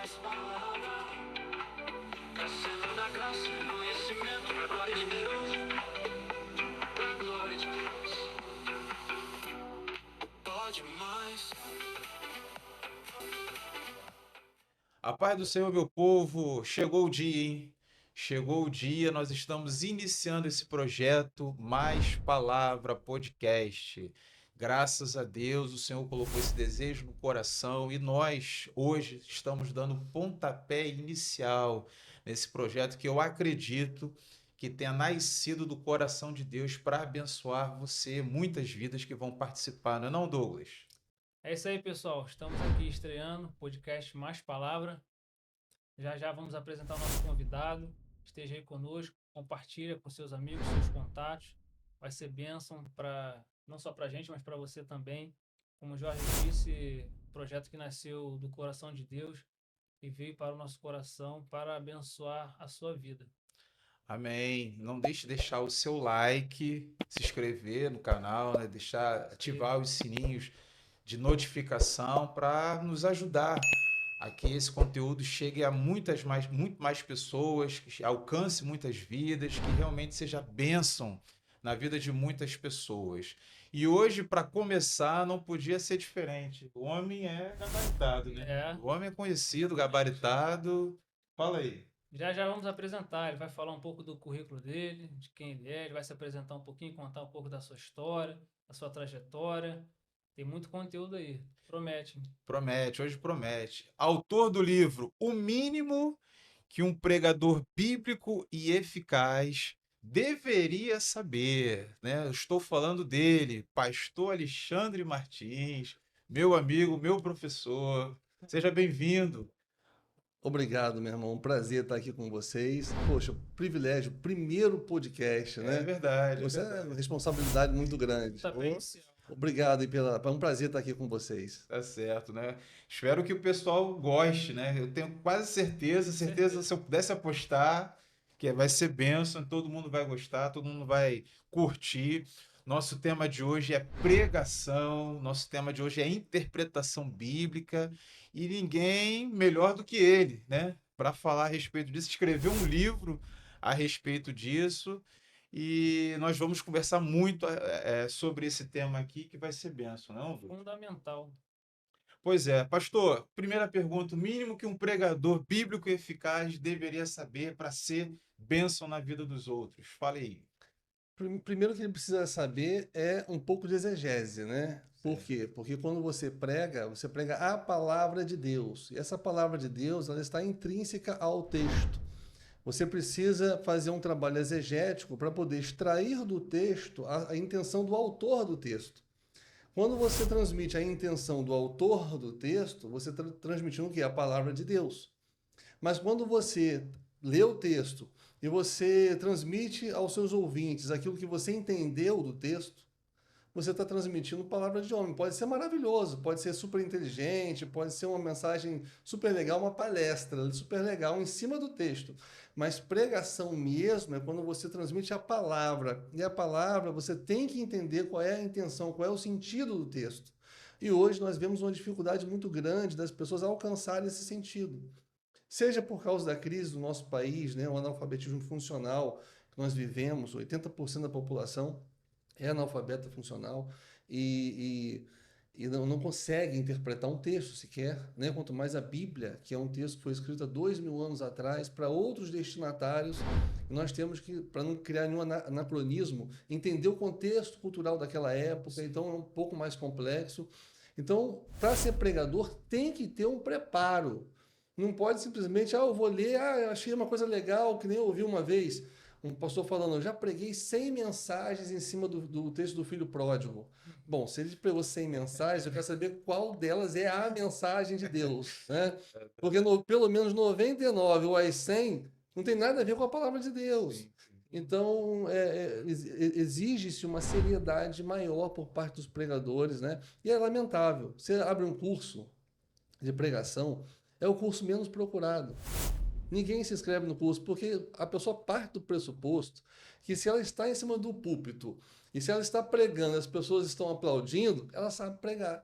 mais palavra, crescendo na graça e no conhecimento da glória de Deus, da glória de Deus. Pode mais. A paz do Senhor, meu povo, chegou o dia, hein? Chegou o dia, nós estamos iniciando esse projeto Mais Palavra Podcast. Graças a Deus, o Senhor colocou esse desejo no coração e nós, hoje, estamos dando pontapé inicial nesse projeto que eu acredito que tenha nascido do coração de Deus para abençoar você, muitas vidas que vão participar, não é não, Douglas? É isso aí, pessoal. Estamos aqui estreando o podcast Mais Palavra. Já já vamos apresentar o nosso convidado. Esteja aí conosco, compartilha com seus amigos, seus contatos. Vai ser bênção para não só para a gente, mas para você também. Como o Jorge disse, projeto que nasceu do coração de Deus e veio para o nosso coração para abençoar a sua vida. Amém. Não deixe de deixar o seu like, se inscrever no canal, né? Deixar, ativar os sininhos de notificação para nos ajudar a que esse conteúdo chegue a muito mais pessoas, que alcance muitas vidas, que realmente seja bênção na vida de muitas pessoas. E hoje, para começar, não podia ser diferente. O homem é gabaritado, né? É, O homem é conhecido, exatamente. gabaritado. Fala aí. Já já vamos apresentar. Ele vai falar um pouco do currículo dele, de quem ele é. Ele vai se apresentar um pouquinho, contar um pouco da sua história, da sua trajetória. Tem muito conteúdo aí. Promete. Promete, hoje promete. Autor do livro O Mínimo que um pregador bíblico e eficaz deveria saber, né? Eu estou falando dele, Pastor Alexandre Martins, meu amigo, meu professor. Seja bem-vindo. Obrigado, meu irmão. Um prazer estar aqui com vocês. Poxa, privilégio, primeiro podcast, É né? verdade, é Você é uma verdade. responsabilidade muito grande. Tá bem, inicial. Obrigado é um prazer estar aqui com vocês. Tá certo, né? Espero que o pessoal goste, né? Eu tenho quase certeza, se eu pudesse apostar, que vai ser bênção, todo mundo vai gostar, todo mundo vai curtir. Nosso tema de hoje é pregação, nosso tema de hoje é interpretação bíblica, e ninguém melhor do que ele, né? Para falar a respeito disso, escreveu um livro a respeito disso, e nós vamos conversar muito sobre esse tema aqui, que vai ser bênção, não, Dudu? Fundamental. Pois é, pastor, primeira pergunta, o mínimo que um pregador bíblico eficaz deveria saber para ser bênção na vida dos outros. Fale aí. Primeiro que ele precisa saber é um pouco de exegese, né? Por Certo. quê? Porque quando você prega a palavra de Deus. E essa palavra de Deus, ela está intrínseca ao texto. Você precisa fazer um trabalho exegético para poder extrair do texto a intenção do autor do texto. Quando você transmite a intenção do autor do texto, você está transmitindo o que? A palavra de Deus. Mas quando você lê o texto e você transmite aos seus ouvintes aquilo que você entendeu do texto, você está transmitindo palavra de homem. Pode ser maravilhoso, pode ser super inteligente, pode ser uma mensagem super legal, uma palestra super legal em cima do texto. Mas pregação mesmo é quando você transmite a palavra. E a palavra você tem que entender qual é a intenção, qual é o sentido do texto. E hoje nós vemos uma dificuldade muito grande das pessoas alcançarem esse sentido. Seja por causa da crise do nosso país, né, o analfabetismo funcional que nós vivemos, 80% da população é analfabeta funcional e não consegue interpretar um texto sequer, né? Quanto mais a Bíblia, que é um texto que foi escrito há 2000 anos atrás para outros destinatários. E nós temos que, para não criar nenhum anacronismo, entender o contexto cultural daquela época, então é um pouco mais complexo. Então, para ser pregador, tem que ter um preparo. Não pode simplesmente, eu vou ler, eu achei uma coisa legal, que nem eu ouvi uma vez um pastor falando, eu já preguei 100 mensagens em cima do texto do filho pródigo. Bom, se ele pregou 100 mensagens, eu quero saber qual delas é a mensagem de Deus, né? Porque pelo menos 99 ou as 100 não tem nada a ver com a palavra de Deus. Sim, sim. Então, exige-se uma seriedade maior por parte dos pregadores, né? E é lamentável. Você abre um curso de pregação, é o curso menos procurado. Ninguém se inscreve no curso, porque a pessoa parte do pressuposto que se ela está em cima do púlpito e se ela está pregando, as pessoas estão aplaudindo, ela sabe pregar.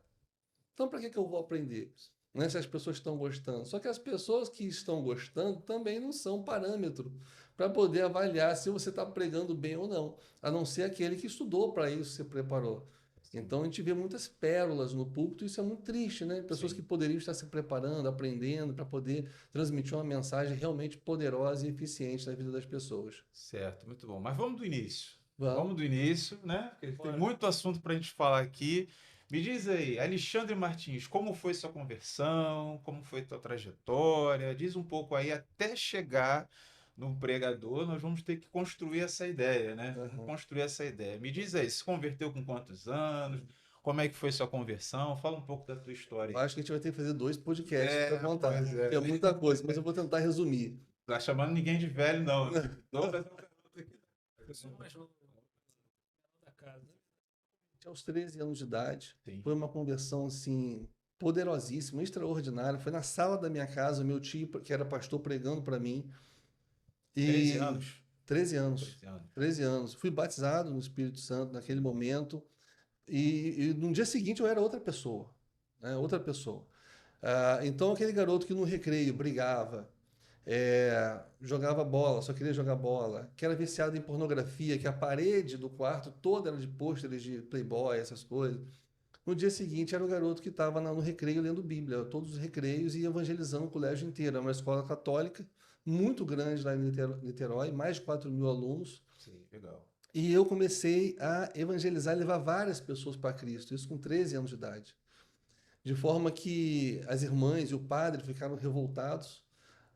Então, para que eu vou aprender? né, se as pessoas estão gostando. Só que as pessoas que estão gostando também não são parâmetro para poder avaliar se você está pregando bem ou não, a não ser aquele que estudou para isso, se preparou. Então a gente vê muitas pérolas no púlpito, e isso é muito triste, né? Pessoas Sim. que poderiam estar se preparando, aprendendo para poder transmitir uma mensagem realmente poderosa e eficiente na vida das pessoas. Certo, muito bom. Mas vamos do início. Vamos. Vamos do início, né? Porque tem Bora. muito assunto para a gente falar aqui. Me diz aí, Alexandre Martins, como foi sua conversão? Como foi tua trajetória? Diz um pouco aí até chegar no pregador. Nós vamos ter que construir essa ideia, né? Vamos construir essa ideia. Me diz aí, se converteu com quantos anos? Como é que foi sua conversão? Fala um pouco da tua história Eu aí. acho que a gente vai ter que fazer 2 podcasts para contar. Pois é. É muita coisa, mas eu vou tentar resumir. Não tá chamando ninguém de velho, não. Não vai fazer um garoto aqui. Eu sou mais novo da casa. Aos 13 anos de idade, Sim. foi uma conversão assim poderosíssima, extraordinária. Foi na sala da minha casa, meu tio, que era pastor, pregando para mim. 13 anos. 13 anos. 13 anos. 13 anos. Fui batizado no Espírito Santo naquele momento. E no dia seguinte eu era outra pessoa, né? Outra pessoa. Então aquele garoto que no recreio brigava, jogava bola, só queria jogar bola, que era viciado em pornografia, que a parede do quarto toda era de pôsteres de Playboy, essas coisas. No dia seguinte era o garoto que estava no recreio lendo Bíblia, todos os recreios e evangelizando o colégio inteiro. É uma escola católica muito grande lá em Niterói, mais de 4.000 alunos. Sim, legal. E eu comecei a evangelizar e levar várias pessoas para Cristo, isso com 13 anos de idade. De forma que as irmãs e o padre ficaram revoltados.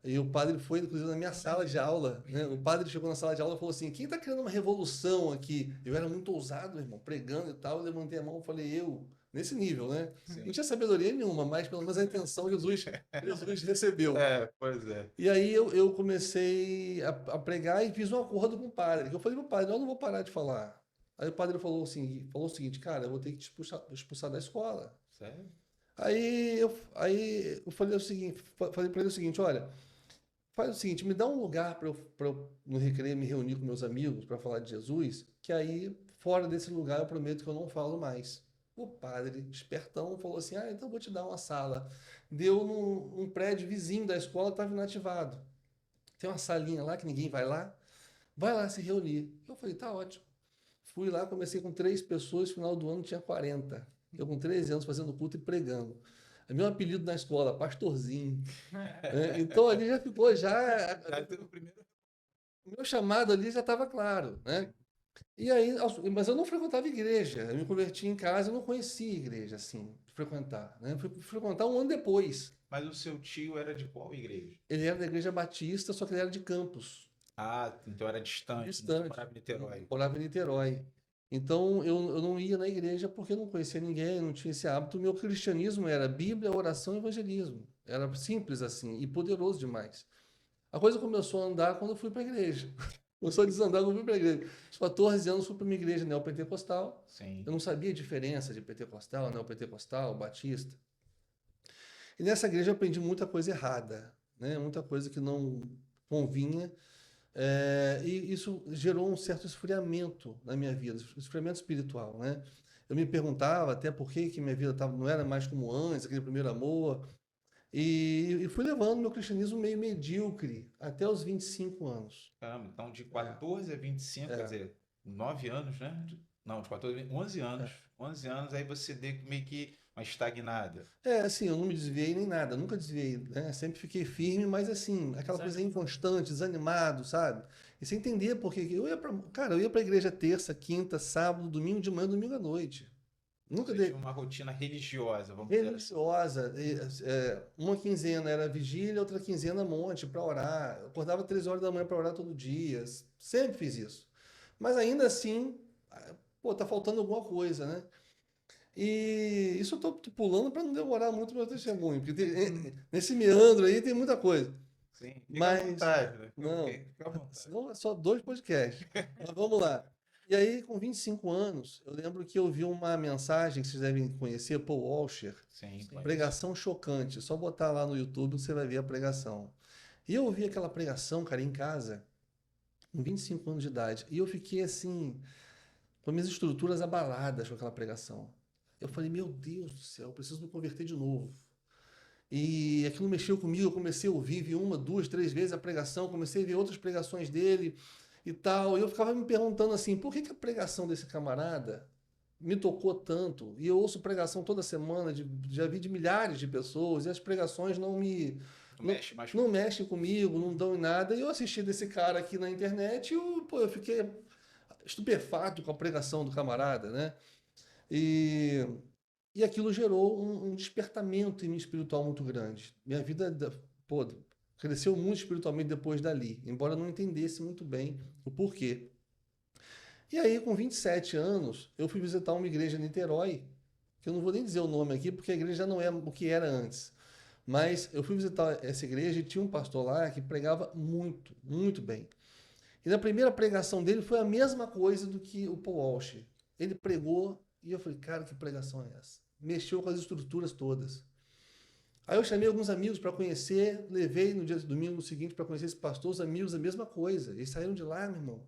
E o padre foi, inclusive, na minha sala de aula, né? O padre chegou na sala de aula e falou assim: quem está criando uma revolução aqui? Eu era muito ousado, irmão, pregando e tal. Eu levantei a mão e falei: eu, nesse nível, né? Sim. Não tinha sabedoria nenhuma, mas pelo menos a intenção Jesus recebeu. Pois é. E aí eu comecei a pregar e fiz um acordo com o padre. Eu falei pro padre: eu não vou parar de falar. Aí o padre falou o seguinte: cara, eu vou ter que te expulsar da escola. Sério? Aí eu falei o seguinte, falei para ele o seguinte: olha, faz o seguinte, me dá um lugar para eu no recreio me reunir com meus amigos para falar de Jesus, que aí fora desse lugar eu prometo que eu não falo mais. O padre, espertão, falou assim: então eu vou te dar uma sala. Deu num prédio vizinho da escola, estava inativado. Tem uma salinha lá que ninguém vai lá se reunir. Eu falei: tá ótimo. Fui lá, comecei com 3 pessoas, final do ano tinha 40. Eu com 13 anos fazendo culto e pregando. Meu apelido na escola, Pastorzinho. Então ali já ficou, Já teve o primeiro. o meu chamado ali já estava claro, né? E aí, mas eu não frequentava igreja, eu me converti em casa, eu não conhecia igreja assim, frequentar, né? Fui frequentar um ano depois. Mas o seu tio era de qual igreja? Ele era da igreja batista, só que ele era de Campos, Ah, então era distante. distante. Morava em Niterói. Morava em Niterói. Então eu não ia na igreja porque eu não conhecia ninguém, não tinha esse hábito. O meu cristianismo era Bíblia, oração e evangelismo. Era simples assim e poderoso demais. A coisa começou a andar quando eu fui para a igreja. Começou a desandar quando eu fui para a igreja. Aos 14 anos fui para uma igreja neopentecostal. Sim. Eu não sabia a diferença de pentecostal, neopentecostal, batista. E nessa igreja eu aprendi muita coisa errada, né? Muita coisa que não convinha. E isso gerou um certo esfriamento na minha vida, esfriamento espiritual, né? Eu me perguntava até por que minha vida não era mais como antes, aquele primeiro amor. E fui levando meu cristianismo meio medíocre até os 25 anos. Caramba, então de 14 a 25, quer É. dizer, 9 anos, né? Não, de 14 a 11 anos. 11 anos, aí você deu meio que uma estagnada. Assim, eu não me desviei nem nada, nunca desviei, né? Sempre fiquei firme, mas assim, aquela coisa inconstante, desanimado, sabe? E sem entender por que eu ia pra igreja terça, quinta, sábado, domingo de manhã, domingo à noite. Nunca Você dei tinha uma rotina religiosa, vamos dizer assim. religiosa. Uma quinzena era vigília, outra quinzena monte para orar. Eu acordava 3 horas da manhã para orar todo dia. Sempre fiz isso. Mas ainda assim, tá faltando alguma coisa, né? E isso eu tô pulando para não demorar muito meu testemunho, porque nesse meandro aí tem muita coisa. Sim, fica à Mas vontade, né? não, Fica à vontade. senão é só 2 podcasts. Mas vamos lá. E aí, com 25 anos, eu lembro que eu vi uma mensagem que vocês devem conhecer, Paul Washer, Sim, claro. pregação chocante. Só botar lá no YouTube você vai ver a pregação. E eu ouvi aquela pregação, cara, em casa, com 25 anos de idade. E eu fiquei assim, com minhas estruturas abaladas com aquela pregação. Eu falei: meu Deus do céu, eu preciso me converter de novo. E aquilo mexeu comigo, eu comecei a ouvir, vi uma, duas, três vezes a pregação, comecei a ver outras pregações dele e tal. E eu ficava me perguntando assim, por que que a pregação desse camarada me tocou tanto? E eu ouço pregação toda semana, já vi de milhares de pessoas, e as pregações Não não, mexe mais não mexem comigo, não dão em nada. E eu assisti desse cara aqui na internet e eu fiquei estupefato com a pregação do camarada, né? E, e aquilo gerou um despertamento em mim espiritual muito grande. Minha vida, pô, cresceu muito espiritualmente depois dali, embora eu não entendesse muito bem o porquê. E aí, com 27 anos, eu fui visitar uma igreja em Niterói, que eu não vou nem dizer o nome aqui, porque a igreja já não é o que era antes. Mas eu fui visitar essa igreja e tinha um pastor lá que pregava muito, muito bem. E na primeira pregação dele foi a mesma coisa do que o Paul Walsh. Ele pregou e eu falei, cara, que pregação é essa? Mexeu com as estruturas todas. Aí eu chamei alguns amigos para conhecer, levei no dia do domingo seguinte para conhecer esse pastor, os amigos, a mesma coisa. Eles saíram de lá, meu irmão,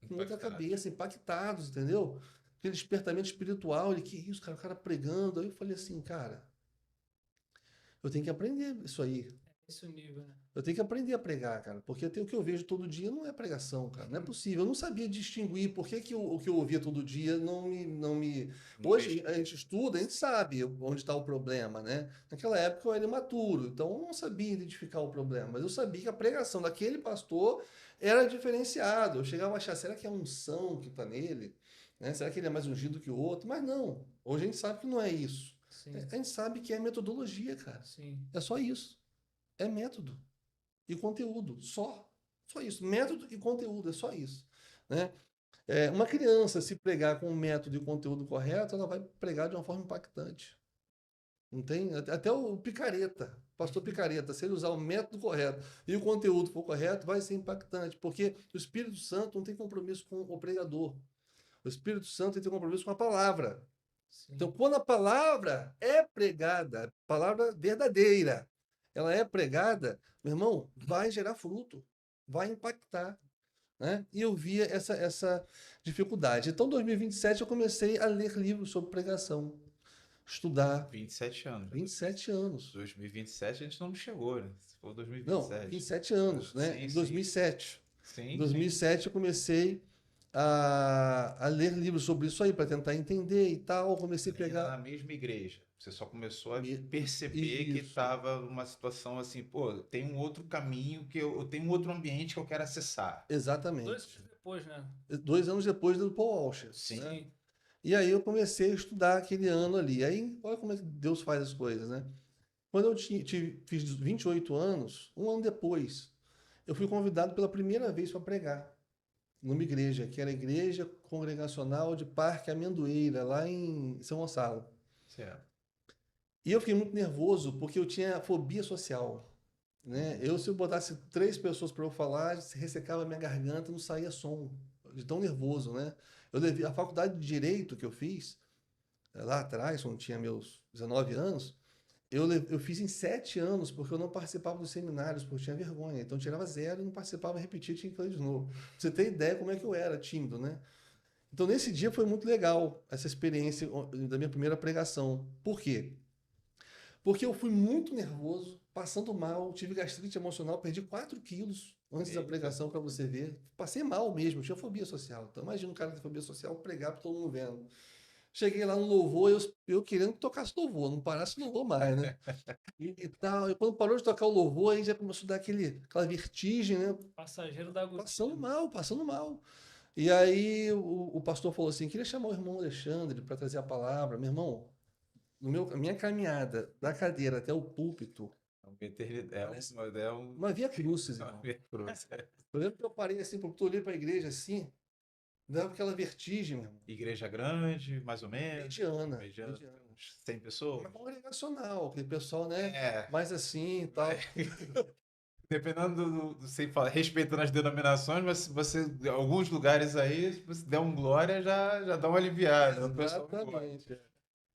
com outra impactado. cabeça, impactados, entendeu? Aquele despertamento espiritual, ele, que isso, cara, o cara pregando. Aí eu falei assim, cara, eu tenho que aprender isso aí. Esse é o nível, né? Eu tenho que aprender a pregar, cara, porque até o que eu vejo todo dia não é pregação, cara, não é possível. Eu não sabia distinguir por que, que o que eu ouvia todo dia não me. Não Hoje mexe. a gente estuda, a gente sabe onde está o problema, né? Naquela época eu era imaturo, então eu não sabia identificar o problema, mas eu sabia que a pregação daquele pastor era diferenciada. Eu chegava a achar, será que é a unção que está nele? Né? Será que ele é mais ungido que o outro? Mas não. Hoje a gente sabe que não é isso. Sim, A gente sabe que é metodologia, cara. sim. É só isso. É método e conteúdo, só. Só isso. Método e conteúdo, é só isso. Né? Uma criança, se pregar com o método e o conteúdo correto, ela vai pregar de uma forma impactante. Não tem? Até o picareta, pastor picareta, se ele usar o método correto e o conteúdo for correto, vai ser impactante, porque o Espírito Santo não tem compromisso com o pregador. O Espírito Santo tem compromisso com a palavra. Sim. Então, quando a palavra é pregada, palavra verdadeira, ela é pregada, meu irmão, vai gerar fruto, vai impactar. Né? E eu via essa dificuldade. Então, em 2027, eu comecei a ler livros sobre pregação, estudar. 27 anos. 27 anos. 2027 a gente não chegou, né? Se for Não, 2027. 27 anos, né? Sim, Em sim. 2007. Em Sim, 2007, eu comecei a ler livros sobre isso aí, para tentar entender e tal. Comecei a sim. Ainda na pegar. mesma igreja. Você só começou a Me- perceber que Isso. estava numa situação assim, pô, tem um outro caminho que eu tenho um outro ambiente que eu quero acessar. Exatamente. 2 anos depois, né? 2 anos depois do Paul Walsh. Sim. Né? Sim. E aí eu comecei a estudar aquele ano ali. Aí, olha como é que Deus faz as coisas, né? Quando eu fiz 28 anos, um ano depois, eu fui convidado pela primeira vez para pregar numa igreja, que era a Igreja Congregacional de Parque Amendoeira, lá em São Gonçalo. Certo. E eu fiquei muito nervoso porque eu tinha fobia social. Né? Se eu botasse 3 pessoas para eu falar, ressecava a minha garganta, não saía som, de tão nervoso, né? Eu levei a faculdade de Direito que eu fiz, lá atrás, quando tinha meus 19 anos, eu fiz em 7 anos, porque eu não participava dos seminários, porque eu tinha vergonha. Então eu tirava 0 e não participava, repetia, tinha que fazer de novo. Pra você ter ideia como é que eu era, tímido, né? Então nesse dia foi muito legal, essa experiência da minha primeira pregação. Por quê? Porque eu fui muito nervoso, passando mal, tive gastrite emocional, perdi 4 quilos antes da Eita. pregação, para você ver. Passei mal mesmo, eu tinha fobia social. Então imagina um cara que tem fobia social pregar para todo mundo vendo. Cheguei lá no louvor, eu querendo que tocasse louvor, não parasse louvor mais, né? E tal. E quando parou de tocar o louvor, aí já começou a dar aquela vertigem, né? Passageiro da agonia. Passando mal, passando mal. E aí o pastor falou assim: queria chamar o irmão Alexandre para trazer a palavra. Meu irmão, a minha caminhada da cadeira até o púlpito, É uma eternidade. É uma via crucis, uma irmão. via cruz. Eu lembro que eu parei assim, porque eu olhei para a igreja assim, dava aquela vertigem, meu irmão. Igreja grande, mais ou menos. Mediana. Mediana. Mediana. 100 pessoas. Uma congregacional, aquele pessoal, né? É. Mais assim e tal. Dependendo sei falar, respeitando as denominações, mas se você, em alguns lugares aí, se você der um glória, já dá uma aliviada. O pessoal gosta. Exatamente.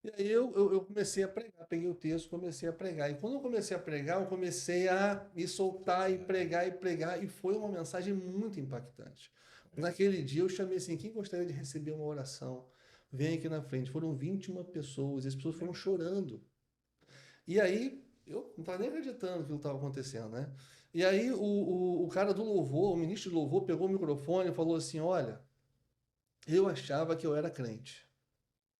E aí eu comecei a pregar, peguei o texto, comecei a pregar. E quando eu comecei a pregar, eu comecei a me soltar e pregar, e foi uma mensagem muito impactante. Naquele dia eu chamei assim, quem gostaria de receber uma oração? Vem aqui na frente. Foram 21 pessoas, e as pessoas foram chorando. E aí Eu não estava nem acreditando que estava acontecendo, né? E aí o cara do louvor, o ministro do louvor, pegou o microfone e falou assim: Olha, eu achava que eu era crente,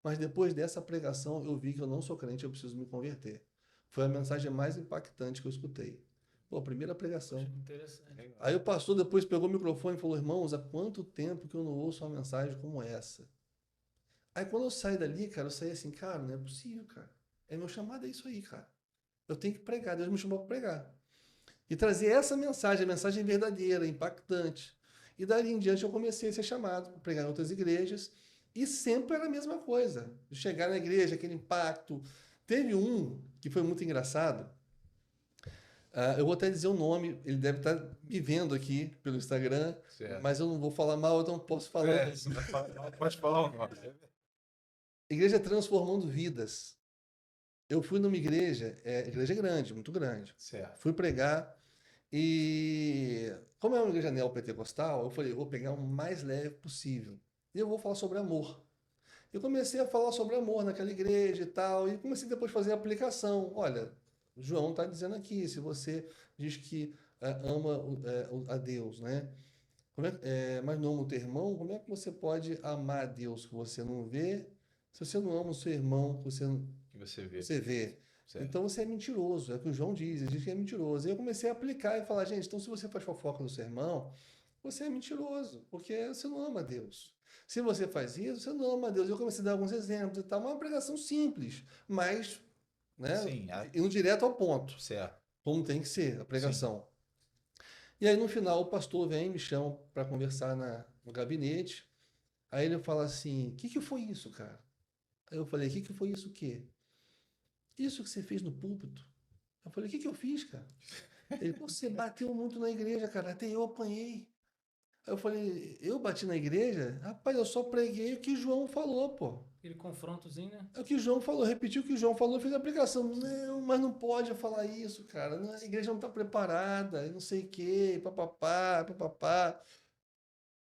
mas depois dessa pregação eu vi que eu não sou crente, eu preciso me converter. Foi a mensagem mais impactante que eu escutei. Pô, a primeira pregação. Poxa, interessante. Legal. Aí o pastor depois pegou o microfone e falou: Irmãos, há quanto tempo que eu não ouço uma mensagem como essa? Aí quando eu saí dali, cara, eu saí assim: Cara, não é possível, cara. É meu chamado, é isso aí, cara. Eu tenho que pregar, Deus me chamou para pregar. E trazer essa mensagem, a mensagem verdadeira, impactante. E dali em diante eu comecei a ser chamado para pregar em outras igrejas. E sempre era a mesma coisa. Chegar na igreja, aquele impacto. Teve um que foi muito engraçado. Eu vou até dizer o nome, ele deve estar me vendo aqui pelo Instagram, Certo. mas eu não vou falar mal, então posso falar. É, pode falar o nome. Igreja Transformando Vidas. Eu fui numa igreja, igreja grande, muito grande. Certo. Fui pregar e, como é uma igreja neopentecostal, eu falei, eu vou pegar o mais leve possível. E eu vou falar sobre amor. Eu comecei a falar sobre amor naquela igreja e tal, e comecei depois a fazer a aplicação. Olha, João está dizendo aqui, se você diz que ama a Deus, né? Mas não ama o teu irmão, como é que você pode amar a Deus que você não vê, se você não ama o seu irmão que Que você vê. você vê? Certo. Então você é mentiroso, é o que o João diz, ele diz que é mentiroso. E eu comecei a aplicar e falar, gente, então se você faz fofoca do seu irmão, você é mentiroso, porque você não ama a Deus. Se você faz isso, você não ama a Deus. Eu comecei a dar alguns exemplos e tal, uma pregação simples, mas, né, Sim, indo direto ao ponto, certo. como tem que ser a pregação. E aí no final o pastor vem, me chama para conversar no gabinete, aí ele fala assim, o que foi isso, cara? Aí eu falei, o que foi isso o quê? Isso que você fez no púlpito. Eu falei, o que eu fiz, cara? Ele, pô, você bateu muito na igreja, cara, até eu apanhei. Aí eu falei, eu bati na igreja? Rapaz, eu só preguei o que João falou, pô. Aquele confrontozinho, né? É o que João falou, repetiu o que João falou, fez a aplicação. Não, mas não pode falar isso, cara. A igreja não está preparada, e não sei o quê, papapá, papapá.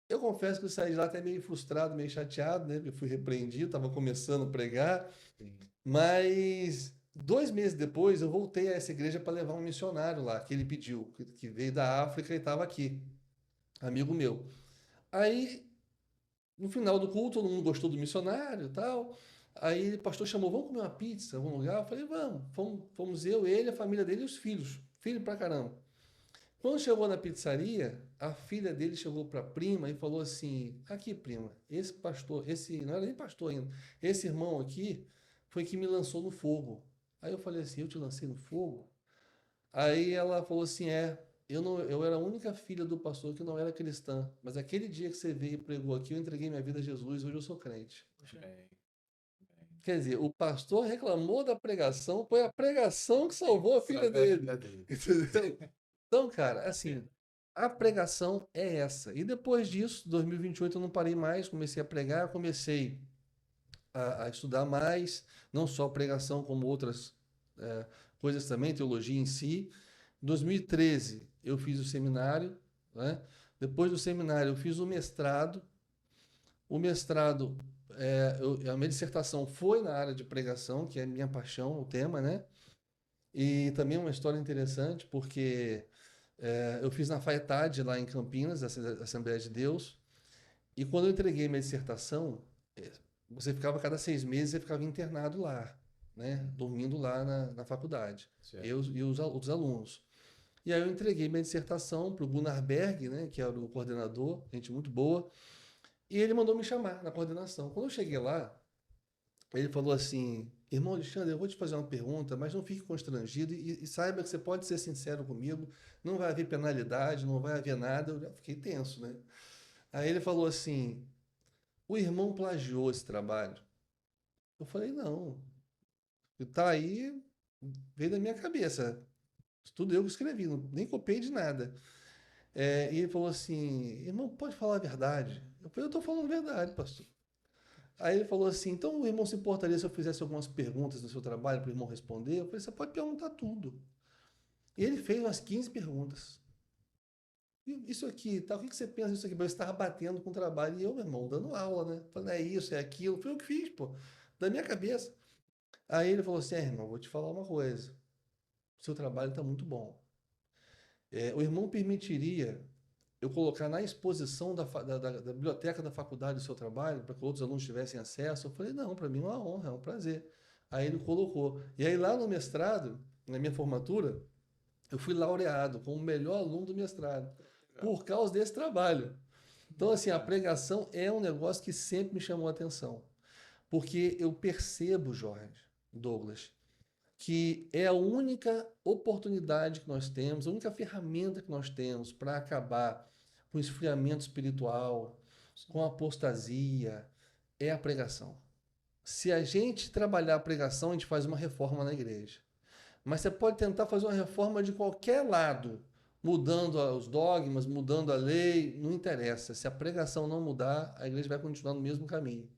Eu confesso que eu saí de lá até meio frustrado, meio chateado, né? Eu fui repreendido, estava começando a pregar. Sim. Mas 2 meses depois eu voltei a essa igreja para levar um missionário lá, que ele pediu, que veio da África e estava aqui, amigo meu. Aí, no final do culto, todo mundo gostou do missionário e tal. Aí o pastor chamou, vamos comer uma pizza em algum lugar? Eu falei, vamos. Fomos eu, ele, a família dele e os filhos. Filho pra caramba. Quando chegou na pizzaria, a filha dele chegou para a prima e falou assim: Aqui, prima, esse pastor, esse não era nem pastor ainda, esse irmão aqui foi que me lançou no fogo. Aí eu falei assim: Eu te lancei no fogo? Aí ela falou assim: eu era a única filha do pastor que não era cristã, mas aquele dia que você veio e pregou aqui, eu entreguei minha vida a Jesus, hoje eu sou crente. Poxa, Bem. Quer dizer, o pastor reclamou da pregação, foi a pregação que salvou a filha dele. Entendeu? Então, cara, assim, a pregação é essa. E depois disso, 2028, eu não parei mais, comecei a pregar, comecei a estudar mais, não só pregação, como outras coisas também, teologia em si. Em 2013, eu fiz o seminário, né? Depois do seminário, eu fiz o mestrado. O mestrado, a minha dissertação foi na área de pregação, que é a minha paixão, o tema, né? E também uma história interessante, porque eu fiz na FAETAD, lá em Campinas, Assembleia de Deus, e quando eu entreguei minha dissertação, você ficava cada 6 meses, você ficava internado lá, né? Dormindo lá na faculdade, Certo. eu e os outros alunos. E aí eu entreguei minha dissertação para o Gunnar Berg, né, que era o coordenador, gente muito boa, e ele mandou me chamar na coordenação. Quando eu cheguei lá, ele falou assim: Irmão Alexandre, eu vou te fazer uma pergunta, mas não fique constrangido e saiba que você pode ser sincero comigo, não vai haver penalidade, não vai haver nada. Eu já fiquei tenso, né? Aí ele falou assim: O irmão plagiou esse trabalho? Eu falei: Não, tá aí, veio da minha cabeça. Tudo eu que escrevi, nem copiei de nada. E ele falou assim: Irmão, pode falar a verdade? Eu falei: Eu estou falando a verdade, pastor. Aí ele falou assim: Então o irmão se importaria se eu fizesse algumas perguntas no seu trabalho para o irmão responder? Eu falei: Você pode perguntar tudo. E ele fez umas 15 perguntas. Isso aqui, tá? O que você pensa disso aqui? Eu estava batendo com o trabalho e eu, meu irmão, dando aula, né? Falando, é isso, é aquilo. Foi eu que fiz, pô, da minha cabeça. Aí ele falou assim: irmão, vou te falar uma coisa. seu trabalho está muito bom. O irmão permitiria eu colocar na exposição da biblioteca da faculdade o seu trabalho, para que outros alunos tivessem acesso? Eu falei, não, para mim é uma honra, é um prazer. Aí ele colocou. E aí lá no mestrado, na minha formatura, eu fui laureado como o melhor aluno do mestrado, por causa desse trabalho. Então, assim, a pregação é um negócio que sempre me chamou a atenção. Porque eu percebo, Jorge, Douglas, que é a única oportunidade que nós temos, a única ferramenta que nós temos para acabar com o esfriamento espiritual, com a apostasia, é a pregação. Se a gente trabalhar a pregação, a gente faz uma reforma na igreja. Mas você pode tentar fazer uma reforma de qualquer lado, mudando os dogmas, mudando a lei, não interessa. Se a pregação não mudar, a igreja vai continuar no mesmo caminho.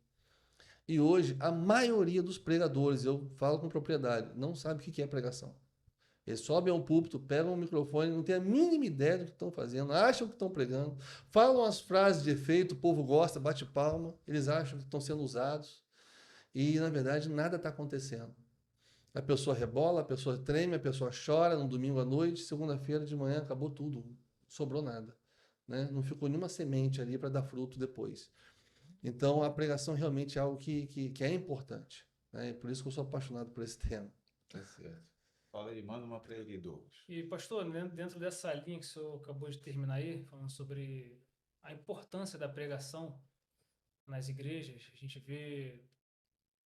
E hoje, a maioria dos pregadores, eu falo com propriedade, não sabe o que é pregação. Eles sobem ao púlpito, pegam o microfone, não têm a mínima ideia do que estão fazendo, acham que estão pregando, falam as frases de efeito, o povo gosta, bate palma, eles acham que estão sendo usados e, na verdade, nada está acontecendo. A pessoa rebola, a pessoa treme, a pessoa chora no domingo à noite, segunda-feira de manhã acabou tudo, sobrou nada, né? Não ficou nenhuma semente ali para dar fruto depois. Então, a pregação realmente é algo que é importante, né? E por isso que eu sou apaixonado por esse tema. Tá certo. Fala aí, manda uma para ele, Douglas. E, pastor, dentro dessa linha que o senhor acabou de terminar aí, falando sobre a importância da pregação nas igrejas, a gente vê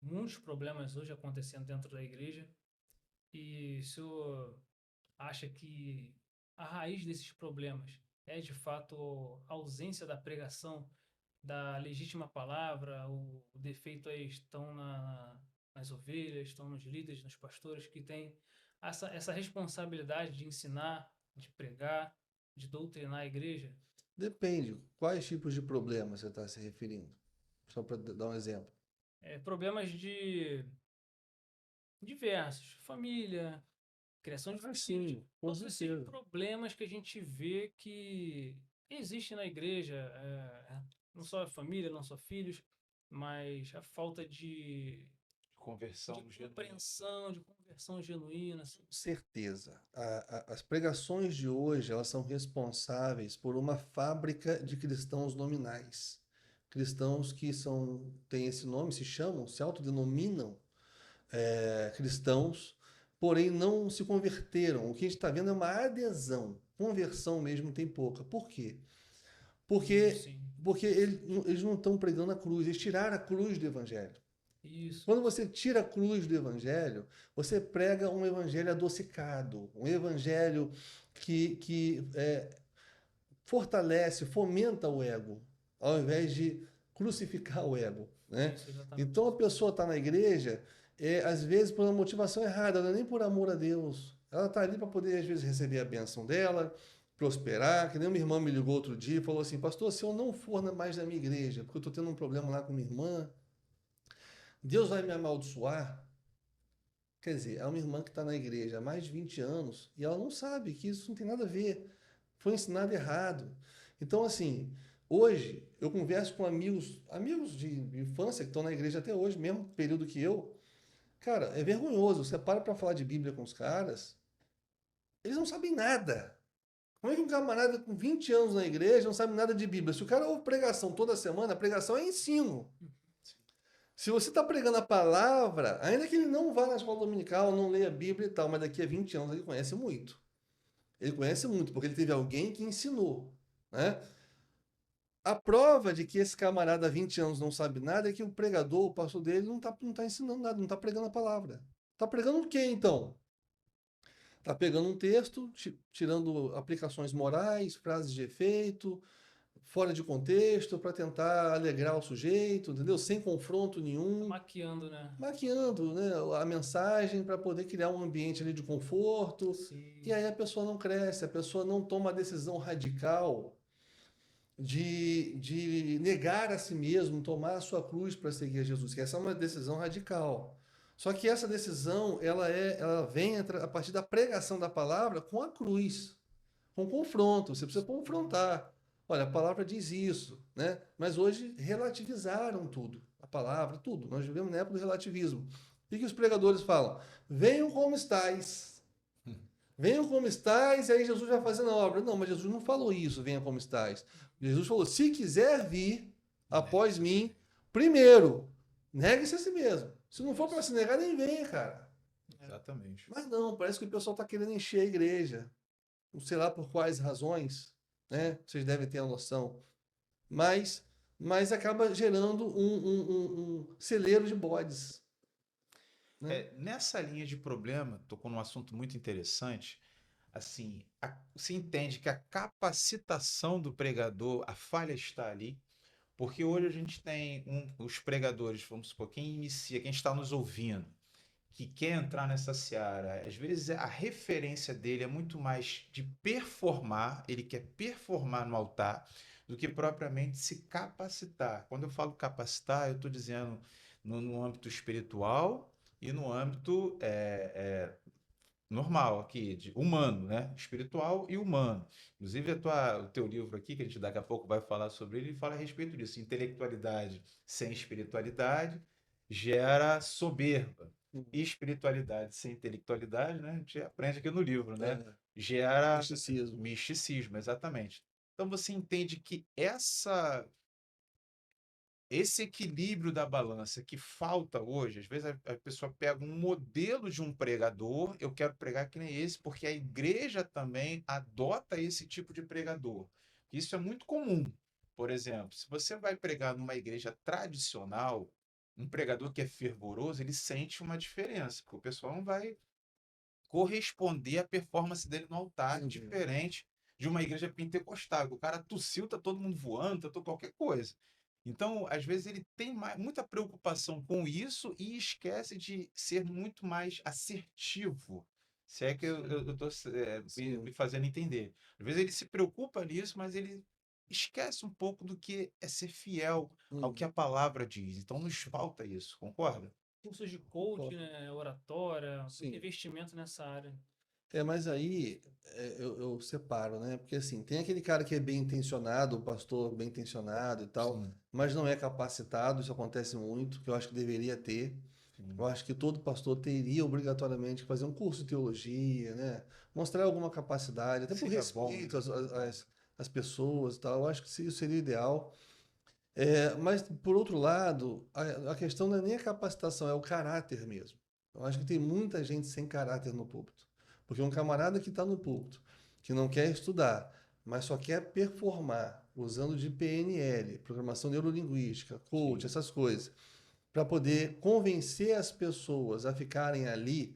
muitos problemas hoje acontecendo dentro da igreja. E o senhor acha que a raiz desses problemas é, de fato, a ausência da pregação, da legítima palavra, o defeito aí estão nas ovelhas, estão nos líderes, nos pastores que têm essa responsabilidade de ensinar, de pregar, de doutrinar a igreja? Depende, quais tipos de problemas você está se referindo? Só para dar um exemplo. Problemas de diversos, família, criação de filhos, Sim, com todos esses certeza. problemas que a gente vê que existem na igreja, não só a família, não só filhos, mas a falta de Conversão genuína. compreensão, de conversão genuína. Assim. Com certeza. As pregações de hoje, elas são responsáveis por uma fábrica de cristãos nominais. Cristãos que têm esse nome, se autodenominam cristãos, porém não se converteram. O que a gente está vendo é uma adesão. Conversão mesmo tem pouca. Por quê? Sim. Porque eles não estão pregando a cruz, eles tiraram a cruz do evangelho. Isso. Quando você tira a cruz do evangelho, você prega um evangelho adocicado, um evangelho que fortalece, fomenta o ego, ao invés de crucificar o ego, né? Isso, exatamente. Então a pessoa está na igreja, às vezes por uma motivação errada, não é nem por amor a Deus. Ela está ali para poder, às vezes, receber a bênção dela, prosperar. Que nem uma irmã me ligou outro dia e falou assim: pastor, se eu não for mais na minha igreja, porque eu estou tendo um problema lá com minha irmã, Deus vai me amaldiçoar? Quer dizer, é uma irmã que está na igreja há mais de 20 anos e ela não sabe que isso não tem nada a ver. Foi ensinado errado. Então, assim, hoje eu converso com amigos de infância que estão na igreja até hoje, mesmo período que eu. Cara, é vergonhoso. Você para falar de Bíblia com os caras, eles não sabem nada. Como é que um camarada com 20 anos na igreja não sabe nada de Bíblia? Se o cara ouve pregação toda semana, a pregação é ensino. Se você está pregando a palavra, ainda que ele não vá na escola dominical, não leia a Bíblia e tal, mas daqui a 20 anos ele conhece muito. Ele conhece muito, porque ele teve alguém que ensinou, né? A prova de que esse camarada há 20 anos não sabe nada é que o pregador, o pastor dele, não tá ensinando nada, não está pregando a palavra. Está pregando o quê, então? Está pegando um texto, tirando aplicações morais, frases de efeito, fora de contexto, para tentar alegrar o sujeito, entendeu? Sem confronto nenhum. Maquiando, né? Maquiando, né, a mensagem para poder criar um ambiente ali de conforto. Sim. E aí a pessoa não cresce, a pessoa não toma a decisão radical de negar a si mesmo, tomar a sua cruz para seguir a Jesus, que essa é uma decisão radical. Só que essa decisão, ela vem a partir da pregação da palavra com a cruz, com confronto. Você precisa confrontar. Olha, a palavra diz isso, né? Mas hoje relativizaram tudo. A palavra, tudo. Nós vivemos na época do relativismo. O que os pregadores falam? Venham como estáis. Venham como estáis, e aí Jesus vai fazendo a obra. Não, mas Jesus não falou isso, venha como estáis. Jesus falou, se quiser vir após mim, primeiro, negue-se a si mesmo. Se não for para se negar, nem venha, cara. Exatamente. Mas não, parece que o pessoal está querendo encher a igreja. Não sei lá por quais razões, né? Vocês devem ter a noção. Mas, mas acaba gerando um celeiro de bodes, né? Nessa linha de problema, tocou num assunto muito interessante. Assim, se entende que a capacitação do pregador, a falha está ali, porque hoje a gente tem os pregadores, vamos supor, quem inicia, quem está nos ouvindo, que quer entrar nessa seara, às vezes a referência dele é muito mais de performar, ele quer performar no altar, do que propriamente se capacitar. Quando eu falo capacitar, eu estou dizendo no âmbito espiritual e no âmbito normal aqui, humano, né? Espiritual e humano. Inclusive, o teu livro aqui, que a gente daqui a pouco vai falar sobre ele, fala a respeito disso. Intelectualidade sem espiritualidade gera soberba. E espiritualidade sem intelectualidade, né? A gente aprende aqui no livro, né? É, Gera misticismo. misticismo, exatamente. Então você entende que esse equilíbrio da balança que falta hoje, às vezes a pessoa pega um modelo de um pregador, eu quero pregar que nem esse, porque a igreja também adota esse tipo de pregador. Isso é muito comum. Por exemplo, se você vai pregar numa igreja tradicional, um pregador que é fervoroso, ele sente uma diferença, porque o pessoal não vai corresponder à performance dele no altar, Uhum. diferente de uma igreja pentecostal. O cara tossiu, tá todo mundo voando, tá qualquer coisa. Então, às vezes, ele tem muita preocupação com isso e esquece de ser muito mais assertivo. Se é que eu estou me Sim. fazendo entender. Às vezes ele se preocupa nisso, mas ele esquece um pouco do que é ser fiel ao que Uhum. a palavra diz. Então, nos falta isso, concorda? Cursos de coach, Concordo. né, oratória, muito Sim. investimento nessa área. Mas aí eu separo, né? Porque assim, tem aquele cara que é bem intencionado, o pastor bem intencionado e tal, Sim, mas não é capacitado, isso acontece muito, que eu acho que deveria ter. sim. Eu acho que todo pastor teria obrigatoriamente que fazer um curso de teologia, né? Mostrar alguma capacidade, até por Seria bom, né? respeito às, às, Seria bom. às às pessoas e tal. Eu acho que isso seria o ideal. Mas, por outro lado, a questão não é nem a capacitação, é o caráter mesmo. Eu acho que tem muita gente sem caráter no púlpito. Porque um camarada que está no púlpito, que não quer estudar, mas só quer performar, usando de PNL, programação neurolinguística, coach, Sim, essas coisas, para poder convencer as pessoas a ficarem ali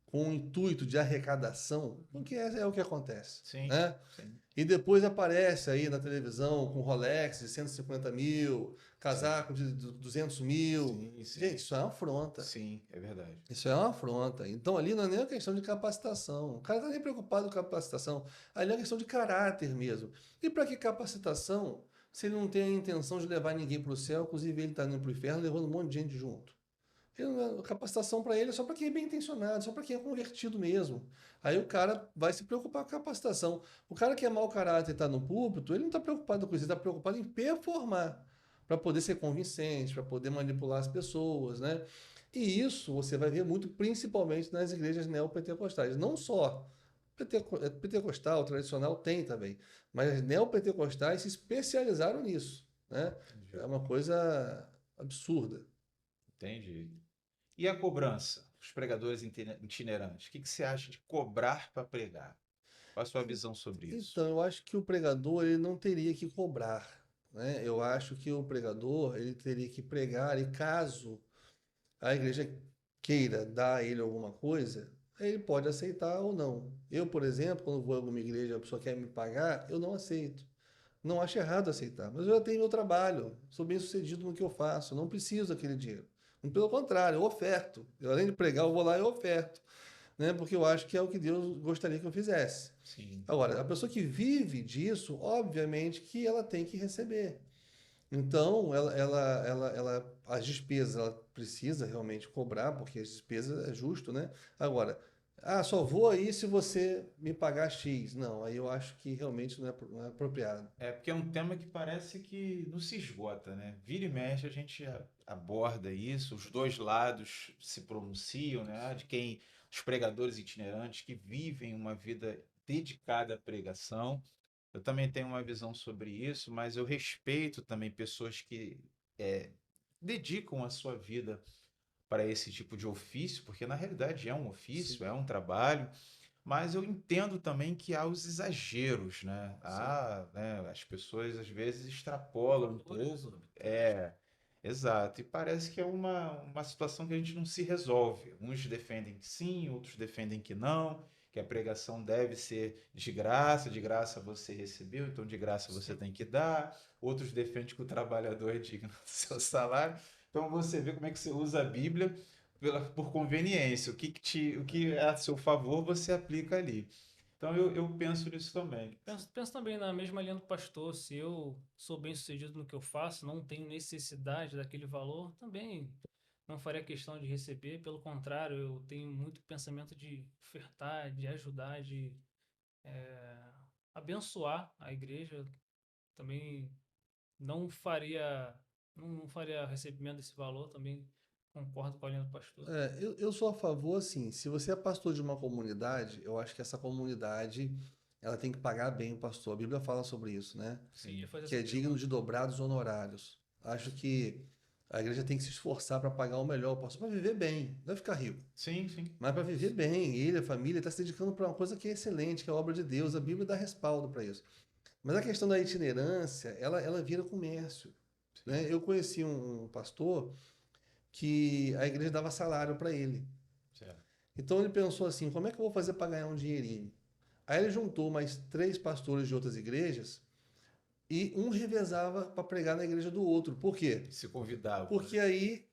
com o intuito de arrecadação, porque é o que acontece, sim, né? sim, E depois aparece aí na televisão com Rolex de 150 mil, sim, casaco de 200 mil. sim, Gente, sim, isso é uma afronta. sim, é verdade. Isso é uma afronta. Então ali não é nem uma questão de capacitação. O cara não está nem preocupado com capacitação. Ali é uma questão de caráter mesmo. E para que capacitação se ele não tem a intenção de levar ninguém para o céu, inclusive ele está indo para o inferno levando um monte de gente junto? A capacitação para ele é só para quem é bem intencionado, só para quem é convertido mesmo. Aí o cara vai se preocupar com a capacitação. O cara que é mau caráter e está no púlpito, ele não está preocupado com isso, ele está preocupado em performar, para poder ser convincente, para poder manipular as pessoas, né? E isso você vai ver muito principalmente nas igrejas neopentecostais. Não só pentecostal, tradicional tem também, mas as neopentecostais se especializaram nisso, né? Entendi. É uma coisa absurda. Entendi. E a cobrança? Os pregadores itinerantes, o que você acha de cobrar para pregar? Qual a sua visão sobre isso? Então, eu acho que o pregador ele não teria que cobrar, né? Eu acho que o pregador ele teria que pregar e caso a igreja queira dar a ele alguma coisa, ele pode aceitar ou não. Eu, por exemplo, quando vou a alguma igreja, a pessoa quer me pagar, eu não aceito. Não acho errado aceitar, mas eu já tenho meu trabalho, sou bem sucedido no que eu faço, não preciso daquele dinheiro. Pelo contrário, eu oferto. Eu, além de pregar, eu vou lá e oferto, né? Porque eu acho que é o que Deus gostaria que eu fizesse. Sim, Agora, a pessoa que vive disso, obviamente que ela tem que receber. Então, as despesas ela precisa realmente cobrar, porque as despesas é justo, né? Agora, Ah, só vou aí se você me pagar X. Não, aí eu acho que realmente não é apropriado. É porque é um tema que parece que não se esgota, né? Vira e mexe a gente aborda isso, os dois lados se pronunciam, né? De quem, os pregadores itinerantes que vivem uma vida dedicada à pregação. Eu também tenho uma visão sobre isso, mas eu respeito também pessoas que é, dedicam a sua vida para esse tipo de ofício, porque na realidade é um ofício, Sim, é um trabalho, mas eu entendo também que há os exageros, né? sim. As pessoas às vezes extrapolam um Valores pouco. exorbitantes. Exato. E parece que é uma situação que a gente não se resolve. Uns defendem que sim, outros defendem que não, que a pregação deve ser de graça você recebeu, então de graça você Sim. tem que dar. Outros defendem que o trabalhador é digno do seu salário. Então você vê como é que você usa a Bíblia por conveniência. O que é a seu favor, você aplica ali. Então eu penso nisso também. Penso também na mesma linha do pastor. Se eu sou bem-sucedido no que eu faço, não tenho necessidade daquele valor, também não faria questão de receber. Pelo contrário, eu tenho muito pensamento de ofertar, de ajudar, de abençoar a igreja. Também não faria, não faria recebimento desse valor. Também concordo com a linha do pastor. Eu sou a favor, assim, se você é pastor de uma comunidade, eu acho que essa comunidade, ela tem que pagar bem o pastor. A Bíblia fala sobre isso, né? Sim, ia fazer Que essa é digno pergunta. de dobrados honorários. Acho que a igreja tem que se esforçar para pagar o melhor ao pastor, para viver bem, não vai ficar rico, Sim, sim. mas para viver bem. Ele, a família, está se dedicando para uma coisa que é excelente, que é a obra de Deus. A Bíblia dá respaldo para isso. Mas a questão da itinerância, ela vira comércio, Sim. né? Eu conheci um pastor que a igreja dava salário para ele. Certo. Então ele pensou assim: como é que eu vou fazer para ganhar um dinheirinho? Aí ele juntou mais 3 pastores de outras igrejas e um revezava para pregar na igreja do outro. Por quê? Se convidavam, né? Porque aí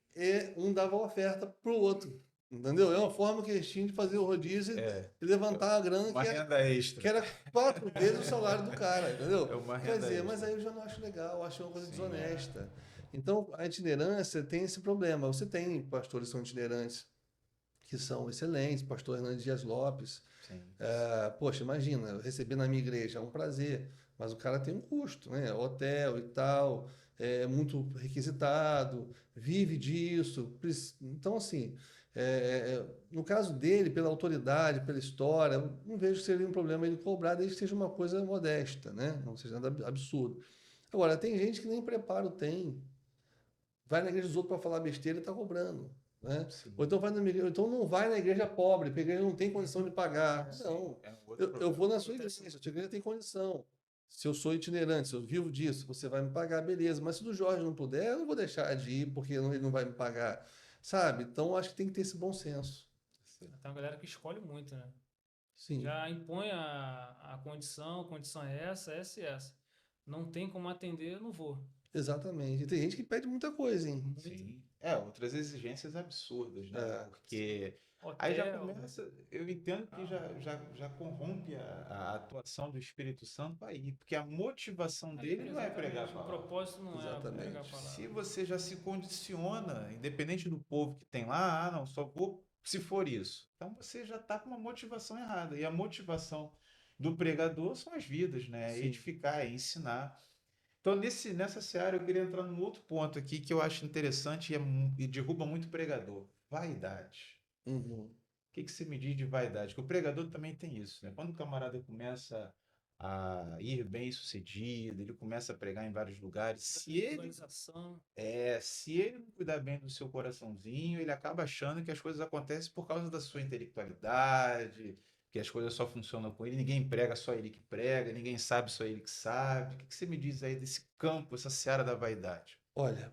um dava oferta para o outro. Entendeu? É uma forma que eles tinham de fazer o rodízio É, e levantar a grana uma que era, renda extra. que era 4 vezes o salário do cara, É entendeu? uma Quer renda dizer, mas extra. aí eu já não acho legal, eu acho uma coisa Sim, desonesta. Então, a itinerância tem esse problema. Você tem pastores que são itinerantes, que são excelentes, pastor Hernandes Dias Lopes. sim. Poxa, imagina, eu receber na minha igreja é um prazer, mas o cara tem um custo, né? Hotel e tal, é muito requisitado, vive disso. Então, assim, no caso dele, pela autoridade, pela história, eu não vejo que seria um problema ele cobrar, desde que seja uma coisa modesta, né? Não seja nada absurdo. Agora, tem gente que nem preparo tem, vai na igreja dos outros para falar besteira e está cobrando, né? Ou Sim. então, ou então não vai na igreja pobre, porque a igreja não tem condição de pagar. Sim. Não, É um outro eu problema. vou na sua Acontece igreja, a muito. sua igreja tem condição. Se eu sou itinerante, se eu vivo disso, você vai me pagar, beleza. Mas se o Jorge não puder, eu não vou deixar de ir porque ele não vai me pagar, sabe? Então, acho que tem que ter esse bom senso. Tem uma galera que escolhe muito, né? Sim, Já impõe a condição é essa e essa. Não tem como atender, eu não vou. exatamente. E tem gente que pede muita coisa, hein? Muito Sim. Outras exigências absurdas, né? É, Porque aí já hotel, começa, eu entendo que carro. já corrompe a atuação do Espírito Santo aí, porque a motivação dele não é pregar a Exatamente. O palavra. propósito não é pregar a exatamente. Se palavra. você já se condiciona, independente do povo que tem lá, não, só vou se for isso. Então você já está com uma motivação errada. E a motivação do pregador são as vidas, né? É Sim. edificar, é ensinar. Então, nessa seara, eu queria entrar num outro ponto aqui que eu acho interessante e derruba muito pregador. Vaidade. Uhum. O que você me diz de vaidade? Que o pregador também tem isso, né? Quando o camarada começa a ir bem sucedido, ele começa a pregar em vários lugares, Visualização. se ele não cuidar bem do seu coraçãozinho, ele acaba achando que as coisas acontecem por causa da sua intelectualidade, que as coisas só funcionam com ele, ninguém prega, só ele que prega, ninguém sabe, só ele que sabe. O que você me diz aí desse campo, essa seara da vaidade? Olha,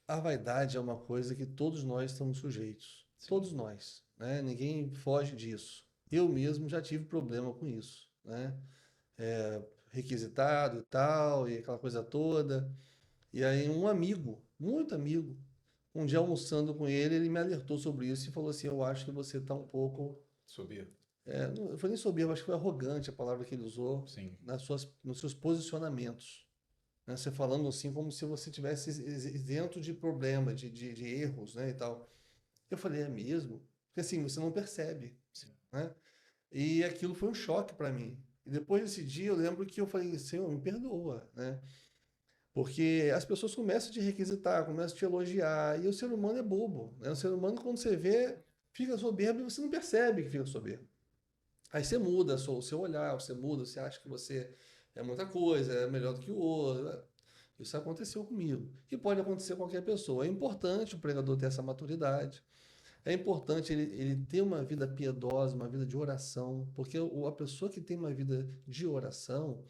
a vaidade é uma coisa que todos nós estamos sujeitos. Sim, Todos nós, né? Ninguém foge disso. Eu mesmo já tive problema com isso, né? Requisitado e tal, e aquela coisa toda. E aí um amigo, muito amigo, um dia almoçando com ele, ele me alertou sobre isso e falou assim, eu acho que você está um pouco... soberbo. não foi nem soberbo, acho que foi arrogante a palavra que ele usou Sim, nos seus posicionamentos, né? Você falando assim como se você tivesse isento de problema, de erros, né, e tal. Eu falei, é mesmo? Porque assim, você não percebe. né? E aquilo foi um choque para mim. E depois desse dia eu lembro que eu falei, Senhor, me perdoa, né? Porque as pessoas começam a te requisitar, começam a te elogiar, e o ser humano é bobo, né? O ser humano, quando você vê, fica soberbo e você não percebe que fica soberbo. Aí você muda o seu olhar, você muda, você acha que você é muita coisa, é melhor do que o outro, né? Isso aconteceu comigo. E pode acontecer com qualquer pessoa. É importante o pregador ter essa maturidade. É importante ele ter uma vida piedosa, uma vida de oração, porque a pessoa que tem uma vida de oração,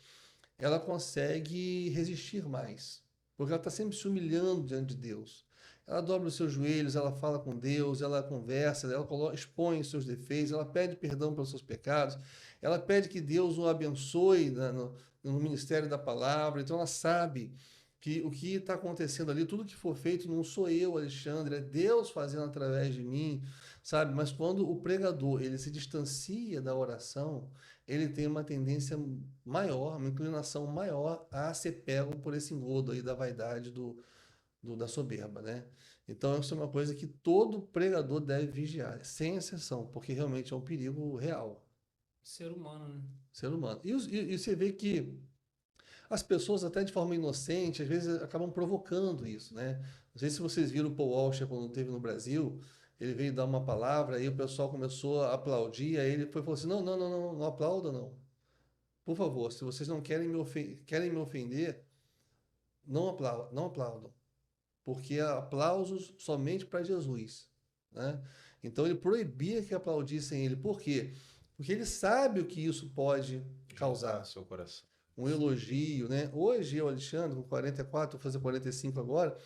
ela consegue resistir mais, porque ela está sempre se humilhando diante de Deus. Ela dobra os seus joelhos, ela fala com Deus, ela conversa, ela expõe os seus defeitos, ela pede perdão pelos seus pecados, ela pede que Deus o abençoe no ministério da palavra. Então ela sabe que o que está acontecendo ali, tudo que for feito, não sou eu, Alexandre, é Deus fazendo através de mim, sabe? Mas quando o pregador ele se distancia da oração, ele tem uma tendência maior, uma inclinação maior a ser pego por esse engodo aí da vaidade da soberba, né? Então, isso é uma coisa que todo pregador deve vigiar, sem exceção, porque realmente é um perigo real, Ser humano, né? ser humano. E você vê que as pessoas, até de forma inocente, às vezes acabam provocando isso, né? Não sei se vocês viram o Paul Washer quando esteve no Brasil, ele veio dar uma palavra, aí o pessoal começou a aplaudir, aí ele falou assim, não, não, não, não, não aplauda não. Por favor, se vocês não querem me ofender, não aplaudam, porque há aplausos somente para Jesus, né? Então ele proibia que aplaudissem ele. Por quê? Porque ele sabe o que isso pode Gerar causar. seu coração. Um elogio, né? Hoje eu, Alexandre, com 44, vou fazer 45 agora,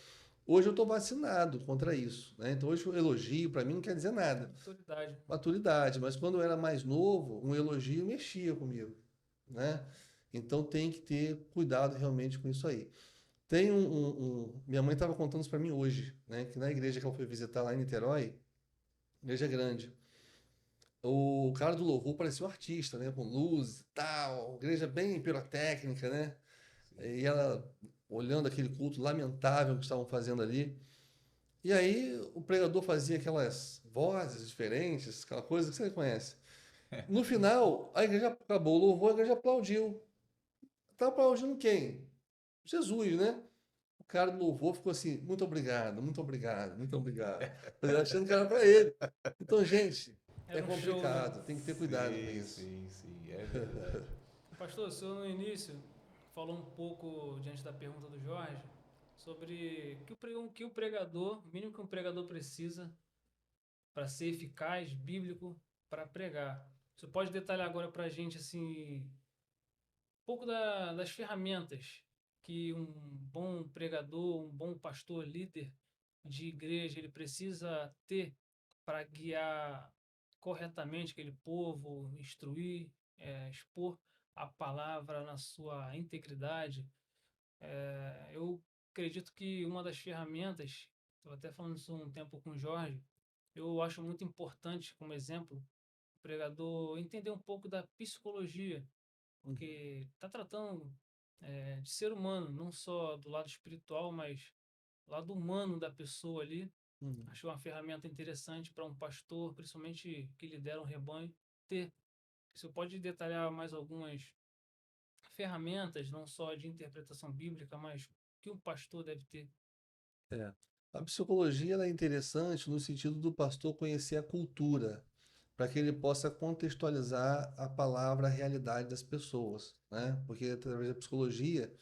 hoje eu estou vacinado contra isso, né? Então hoje o elogio para mim não quer dizer nada. Autoridade. Maturidade, mas quando eu era mais novo, um elogio mexia comigo, né? Então tem que ter cuidado realmente com isso aí. Tem minha mãe estava contando isso para mim hoje, né? Que na igreja que ela foi visitar lá em Niterói, igreja grande, o cara do louvor parecia um artista, né? Com luz e tal, igreja bem pirotécnica, né? E ela olhando aquele culto lamentável que estavam fazendo ali. E aí o pregador fazia aquelas vozes diferentes, aquela coisa que você conhece. No final, a igreja acabou o louvor, a igreja aplaudiu. Tá aplaudindo quem? Jesus, né? O cara do louvor ficou assim, muito obrigado, muito obrigado, muito obrigado. Achando que era para ele. Então, gente, é Era um show, né? complicado, tem que ter cuidado com Sim, isso. sim, sim, é verdade. Pastor, o senhor no início falou um pouco, diante da pergunta do Jorge, sobre que o pregador, o mínimo que um pregador precisa para ser eficaz, bíblico, para pregar. Você pode detalhar agora para a gente assim, um pouco das ferramentas que um bom pregador, um bom pastor, líder de igreja, ele precisa ter para guiar corretamente aquele povo, instruir, expor a palavra na sua integridade. Eu acredito que uma das ferramentas, estou até falando isso um tempo com o Jorge, eu acho muito importante, como exemplo, o pregador entender um pouco da psicologia, porque está tratando de ser humano, não só do lado espiritual, mas do lado humano da pessoa ali. Uhum. Achei uma ferramenta interessante para um pastor, principalmente que lidera um rebanho, ter. Você pode detalhar mais algumas ferramentas, não só de interpretação bíblica, mas que um pastor deve ter? É. A psicologia ela é interessante no sentido do pastor conhecer a cultura, para que ele possa contextualizar a palavra, a realidade das pessoas, né? Porque através da psicologia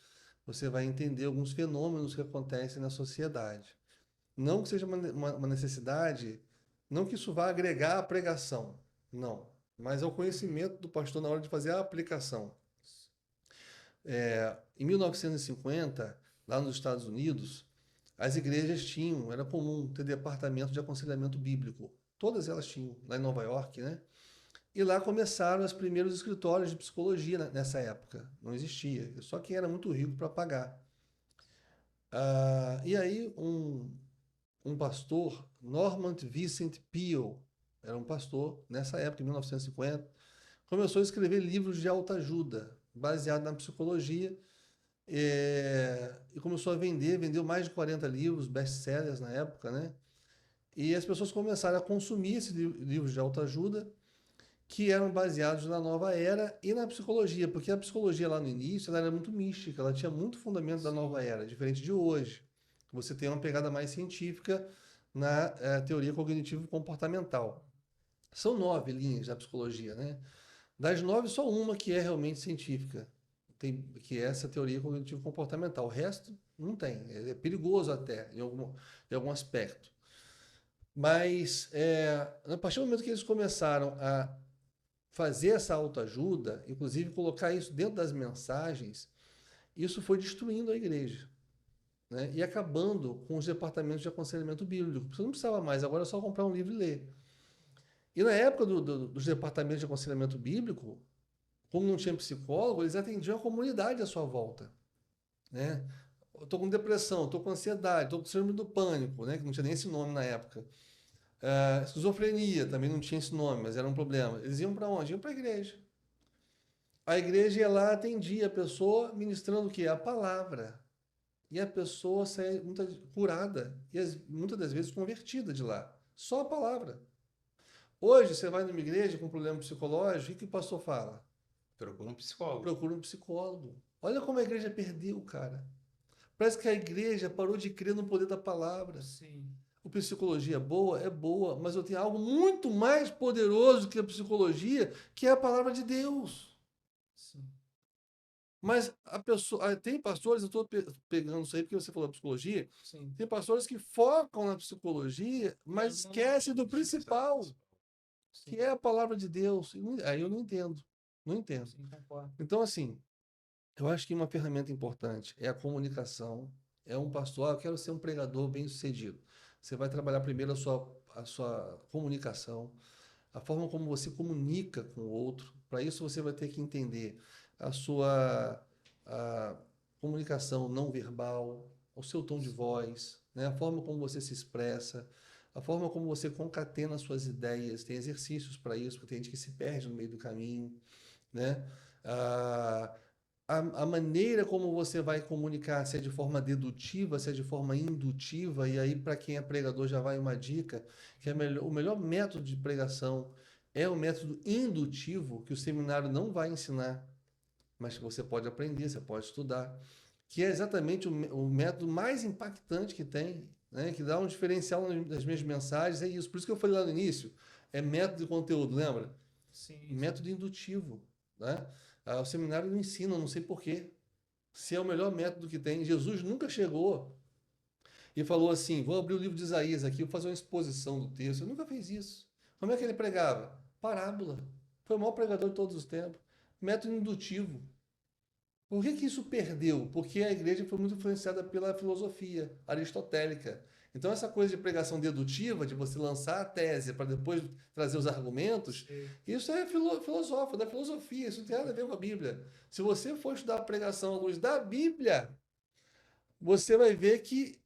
você vai entender alguns fenômenos que acontecem na sociedade. Não que seja uma necessidade, não que isso vá agregar à pregação, não, mas ao conhecimento do pastor na hora de fazer a aplicação. Em 1950, lá nos Estados Unidos, as igrejas tinham, era comum ter departamento de aconselhamento bíblico. Todas elas tinham, lá em Nova York, né? E lá começaram os primeiros escritórios de psicologia nessa época. Não existia. Só quem era muito rico para pagar. E aí um pastor, Norman Vincent Peale, era um pastor nessa época, em 1950, começou a escrever livros de autoajuda, baseado na psicologia, e começou a vendeu mais de 40 livros, best-sellers na época, né? E as pessoas começaram a consumir esses livros de autoajuda que eram baseados na nova era e na psicologia, porque a psicologia lá no início ela era muito mística, ela tinha muito fundamento da nova era, diferente de hoje. Você tem uma pegada mais científica na teoria cognitivo-comportamental. São 9 linhas da psicologia, né? Das 9, só uma que é realmente científica, que é essa teoria cognitivo-comportamental. O resto não tem, é perigoso até, em algum aspecto. Mas, a partir do momento que eles começaram a fazer essa autoajuda, inclusive colocar isso dentro das mensagens, isso foi destruindo a igreja, né? E acabando com os departamentos de aconselhamento bíblico. Você não precisava mais, agora é só comprar um livro e ler. E na época dos departamentos de aconselhamento bíblico, como não tinha psicólogo, eles atendiam a comunidade à sua volta, né? Eu estou com depressão, estou com ansiedade, estou com síndrome do pânico, né? Que não tinha nem esse nome na época. Esquizofrenia, também não tinha esse nome, mas era um problema. Eles iam para onde? Iam para a igreja. A igreja ia lá, atendia a pessoa, ministrando o quê? A palavra. E a pessoa saía curada, e muitas das vezes convertida de lá. Só a palavra. Hoje, você vai numa igreja com problema psicológico, o que o pastor fala? Procura um psicólogo. Procura um psicólogo. Olha como a igreja perdeu, cara. Parece que a igreja parou de crer no poder da palavra. Sim. A psicologia é boa, mas eu tenho algo muito mais poderoso que a psicologia, que é a palavra de Deus. Sim. Mas a pessoa, tem pastores, eu estou pegando isso aí porque você falou psicologia, Sim. tem pastores que focam na psicologia, mas esquecem do principal, que é a palavra de Deus. Aí eu não entendo. Não entendo. Sim, concordo. Então, assim, eu acho que uma ferramenta importante é a comunicação. É um pastor, eu quero ser um pregador bem-sucedido. Você vai trabalhar primeiro a sua comunicação, a forma como você comunica com o outro. Para isso, você vai ter que entender a sua comunicação não verbal, o seu tom de voz, né? A forma como você se expressa, a forma como você concatena suas ideias. Tem exercícios para isso, porque tem gente que se perde no meio do caminho, né? A maneira como você vai comunicar, se é de forma dedutiva, se é de forma indutiva, e aí, para quem é pregador, já vai uma dica, que o melhor método de pregação é o método indutivo, que o seminário não vai ensinar, mas que você pode aprender, você pode estudar, que é exatamente o método mais impactante que tem, né? Que dá um diferencial nas minhas mensagens, é isso. Por isso que eu falei lá no início, é método de conteúdo, lembra? Sim. Método indutivo, né? O seminário não ensina, não sei porquê. Se é o melhor método que tem. Jesus nunca chegou e falou assim: vou abrir o livro de Isaías aqui, vou fazer uma exposição do texto. Ele nunca fez isso. Como é que ele pregava? Parábola. Foi o maior pregador de todos os tempos. Método indutivo. Por que isso perdeu? Porque a igreja foi muito influenciada pela filosofia aristotélica. Então, essa coisa de pregação dedutiva, de você lançar a tese para depois trazer os argumentos, isso é filosófico, da filosofia, isso não tem nada a ver com a Bíblia. Se você for estudar a pregação à luz da Bíblia, você vai ver que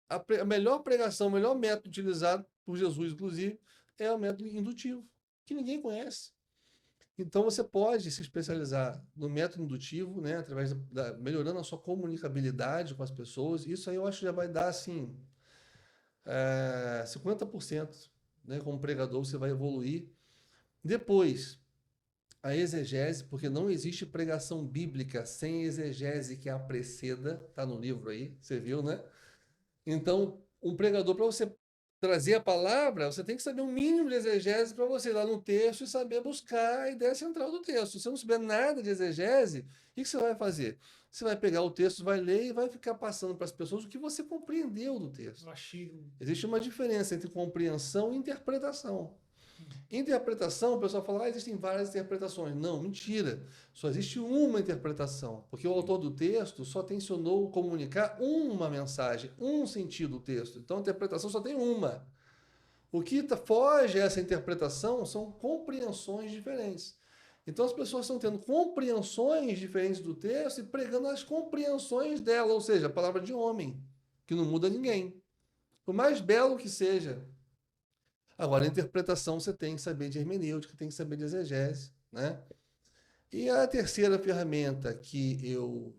a melhor pregação, o melhor método utilizado por Jesus, inclusive, é o método indutivo, que ninguém conhece. Então, você pode se especializar no método indutivo, né, através melhorando a sua comunicabilidade com as pessoas. Isso aí eu acho que já vai dar, assim, 50%, né, como pregador, você vai evoluir. Depois, a exegese, porque não existe pregação bíblica sem exegese que a preceda, está no livro aí, você viu, né? Então, um pregador, para você trazer a palavra, você tem que saber um mínimo de exegese para você ir lá no texto e saber buscar a ideia central do texto. Se você não souber nada de exegese, o que você vai fazer? Você vai pegar o texto, vai ler e vai ficar passando para as pessoas o que você compreendeu do texto. Existe uma diferença entre compreensão e interpretação. Interpretação, o pessoal fala, existem várias interpretações. Não, mentira. Só existe uma interpretação, porque o autor do texto só tensionou comunicar uma mensagem, um sentido do texto. Então, a interpretação só tem uma. O que foge a essa interpretação são compreensões diferentes. Então, as pessoas estão tendo compreensões diferentes do texto e pregando as compreensões dela, ou seja, a palavra de homem, que não muda ninguém. Por mais belo que seja. Agora, a interpretação você tem que saber de hermenêutica, tem que saber de exegese, né? E a terceira ferramenta que eu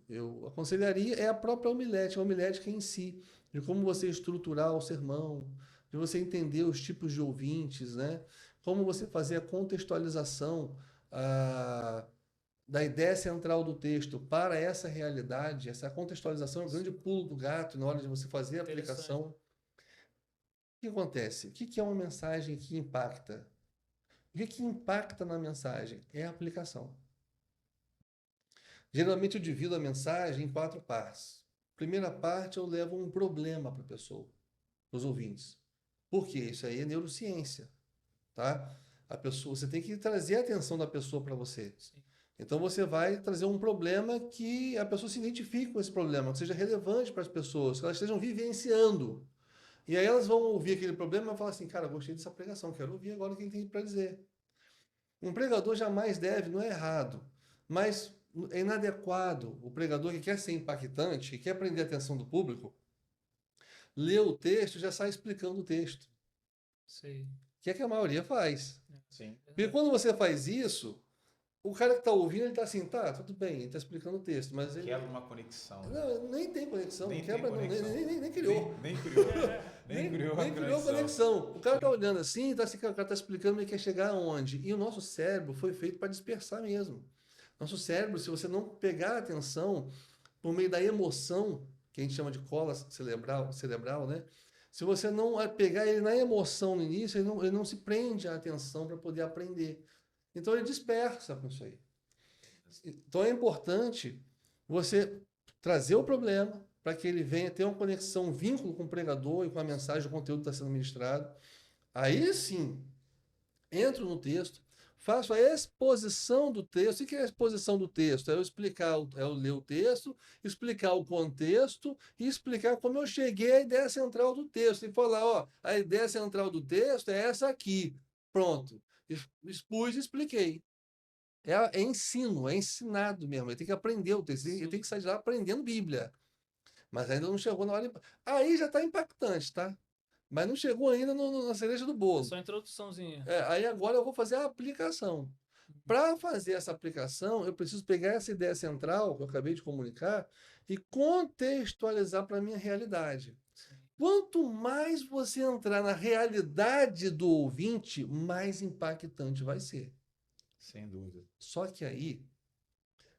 aconselharia é a própria homilética, a homilética em si, de como você estruturar o sermão, de você entender os tipos de ouvintes, né? como você fazer a contextualização da ideia central do texto para essa realidade. Essa contextualização é o grande pulo do gato na hora de você fazer a aplicação. O que acontece? O que é uma mensagem que impacta? O que impacta na mensagem? É a aplicação. Geralmente eu divido a mensagem em 4 partes. Primeira parte, eu levo um problema para a pessoa, para os ouvintes. Por quê? Isso aí é neurociência, tá? A pessoa, você tem que trazer a atenção da pessoa para você. Sim. Então você vai trazer um problema que a pessoa se identifique com esse problema, que seja relevante para as pessoas, que elas estejam vivenciando. E aí elas vão ouvir aquele problema e vão falar assim, cara, gostei dessa pregação, quero ouvir agora o que ele tem para dizer. Um pregador jamais deve, não é errado, mas é inadequado o pregador que quer ser impactante, que quer prender a atenção do público, lê o texto e já sai explicando o texto. Sei. Que é que a maioria faz. Sim. Porque quando você faz isso, o cara que está ouvindo, ele está assim, tá, tudo bem, ele está explicando o texto, mas ele... Quebra uma conexão. Não, nem tem conexão, Nem não quebra, tem conexão. nem criou. Nem criou. Nem criou a Nem criou conexão. conexão. O cara tá olhando assim, tá assim, o cara tá explicando ele quer chegar aonde. E o nosso cérebro foi feito para dispersar mesmo. Nosso cérebro, se você não pegar a atenção por meio da emoção, que a gente chama de cola cerebral, né? Se você não pegar ele na emoção no início, ele não se prende a atenção para poder aprender. Então ele dispersa com isso aí. Então é importante você trazer o problema para que ele venha ter uma conexão, um vínculo com o pregador e com a mensagem, o conteúdo que está sendo ministrado. Aí sim, entro no texto, faço a exposição do texto. O que é a exposição do texto? É eu explicar, é eu ler o texto, explicar o contexto e explicar como eu cheguei à ideia central do texto. E falar, ó, a ideia central do texto é essa aqui. Pronto. Expus e expliquei. É ensino, é ensinado mesmo. Ele tem que aprender o texto, ele tem que sair de lá aprendendo Bíblia. Mas ainda não chegou na hora. Aí já está impactante, tá? Mas não chegou ainda na cereja do bolo. Só introduçãozinha. Aí agora eu vou fazer a aplicação. Para fazer essa aplicação, eu preciso pegar essa ideia central que eu acabei de comunicar e contextualizar para a minha realidade. Quanto mais você entrar na realidade do ouvinte, mais impactante vai ser. Sem dúvida. Só que aí,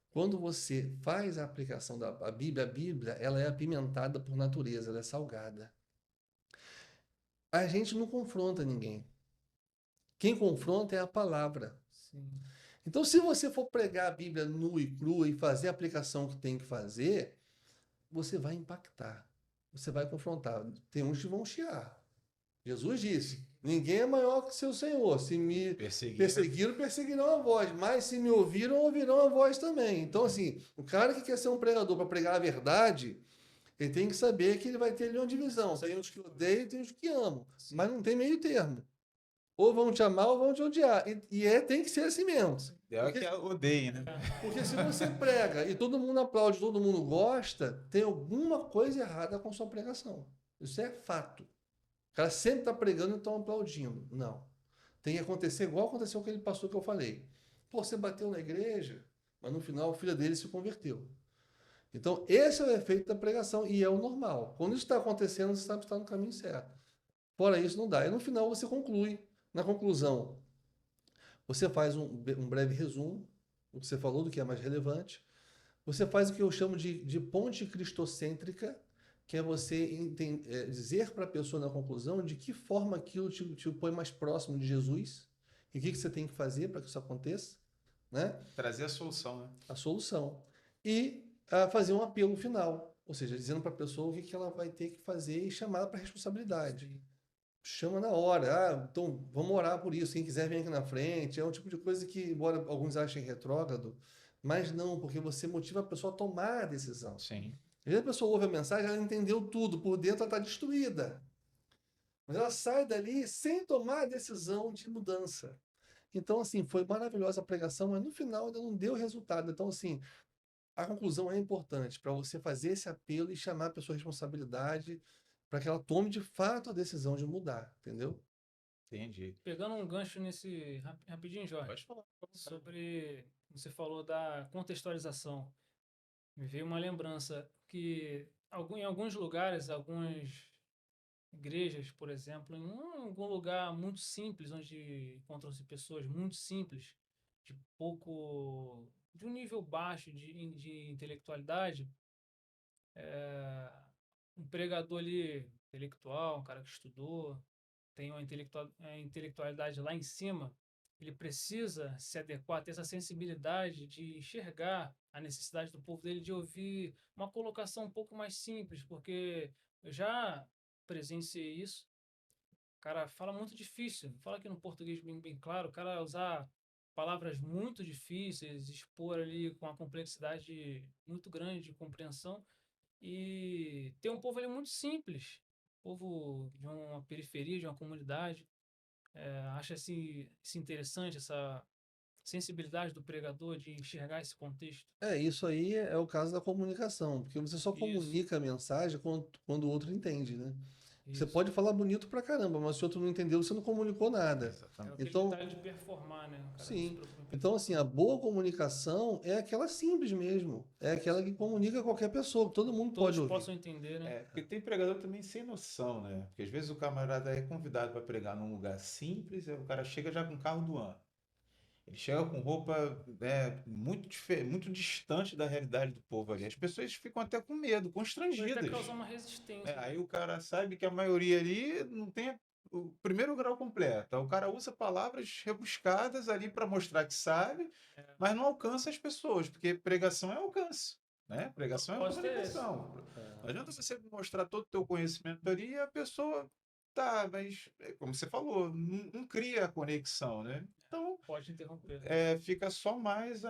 quando você faz a aplicação da Bíblia, ela é apimentada por natureza, ela é salgada. A gente não confronta ninguém. Quem confronta é a palavra. Sim. Então, se você for pregar a Bíblia nua e crua e fazer a aplicação que tem que fazer, você vai impactar. Você vai confrontar. Tem uns que vão chiar. Jesus disse, ninguém é maior que seu Senhor. Se me perseguiram, perseguirão a voz. Mas se me ouviram, ouvirão a voz também. Então, assim, o cara que quer ser um pregador para pregar a verdade, ele tem que saber que ele vai ter ali uma divisão. Tem os que odeiam e tem os que amam. Mas não tem meio termo. Ou vão te amar ou vão te odiar. Tem que ser assim mesmo. É que odeia, né? Porque se você prega e todo mundo aplaude, todo mundo gosta, tem alguma coisa errada com sua pregação. Isso é fato. O cara sempre está pregando e estão aplaudindo. Não. Tem que acontecer igual aconteceu com aquele pastor que eu falei. Pô, você bateu na igreja, mas no final a filha dele se converteu. Então, esse é o efeito da pregação e é o normal. Quando isso está acontecendo, você sabe que está no caminho certo. Fora isso, não dá. E no final você conclui. Na conclusão, você faz um breve resumo do que você falou, do que é mais relevante. Você faz o que eu chamo de ponte cristocêntrica, que é você dizer para a pessoa na conclusão de que forma aquilo te põe mais próximo de Jesus e o que você tem que fazer para que isso aconteça, né? Trazer a solução, né? A solução. E fazer um apelo final, ou seja, dizendo para a pessoa o que ela vai ter que fazer e chamar ela para a responsabilidade. Sim. Chama na hora. Então vamos orar por isso. Quem quiser vir aqui na frente. É um tipo de coisa que, embora alguns achem retrógrado, mas não, porque você motiva a pessoa a tomar a decisão. Sim. Às vezes a pessoa ouve a mensagem, ela entendeu tudo, por dentro ela está destruída. Mas ela sai dali sem tomar a decisão de mudança. Então, assim, foi maravilhosa a pregação, mas no final ainda não deu resultado. Então, assim, a conclusão é importante para você fazer esse apelo e chamar a pessoa à responsabilidade para que ela tome de fato a decisão de mudar, entendeu? Entendi. Pegando um gancho nesse rapidinho, Jorge, Pode falar. sobre você falou da contextualização. Me veio uma lembrança que em alguns lugares, alguns igrejas, por exemplo, em algum lugar muito simples, onde encontram-se pessoas muito simples, de um nível baixo de intelectualidade, é, um pregador ali intelectual, um cara que estudou, tem uma intelectualidade lá em cima, ele precisa se adequar, ter essa sensibilidade de enxergar a necessidade do povo dele de ouvir uma colocação um pouco mais simples, porque eu já presenciei isso. O cara fala muito difícil, fala aqui no português bem claro, o cara usar palavras muito difíceis, expor ali com uma complexidade muito grande de compreensão, e ter um povo ali muito simples, povo de uma periferia, de uma comunidade. Acha se interessante essa sensibilidade do pregador de enxergar esse contexto? Isso aí é o caso da comunicação, porque você só Isso, comunica a mensagem quando o outro entende, né? Você isso. pode falar bonito pra caramba, mas se o outro não entendeu, você não comunicou nada. É Exatamente. aquele Então, detalhe de performar, né? O cara não se sim. preocupa em Então, performar. assim, a boa comunicação é aquela simples mesmo. É aquela que comunica qualquer pessoa, que todo mundo pode Todos ouvir. possam entender, né? Porque tem pregador também sem noção, né? Porque às vezes o camarada é convidado para pregar num lugar simples, aí o cara chega já com o carro do ano. Ele chega com roupa, né, muito distante da realidade do povo ali. As pessoas ficam até com medo, Pode até constrangidas. causar uma resistência, né? Aí o cara sabe que a maioria ali não tem o primeiro grau completo. Aí o cara usa palavras rebuscadas ali para mostrar que sabe, mas não alcança as pessoas, porque pregação é alcance, né? O Pregação é propósito é esse. comunicação. Não adianta você mostrar todo o teu conhecimento ali e a pessoa tá, mas como você falou, não cria a conexão, né? Então, Pode interromper. fica só mais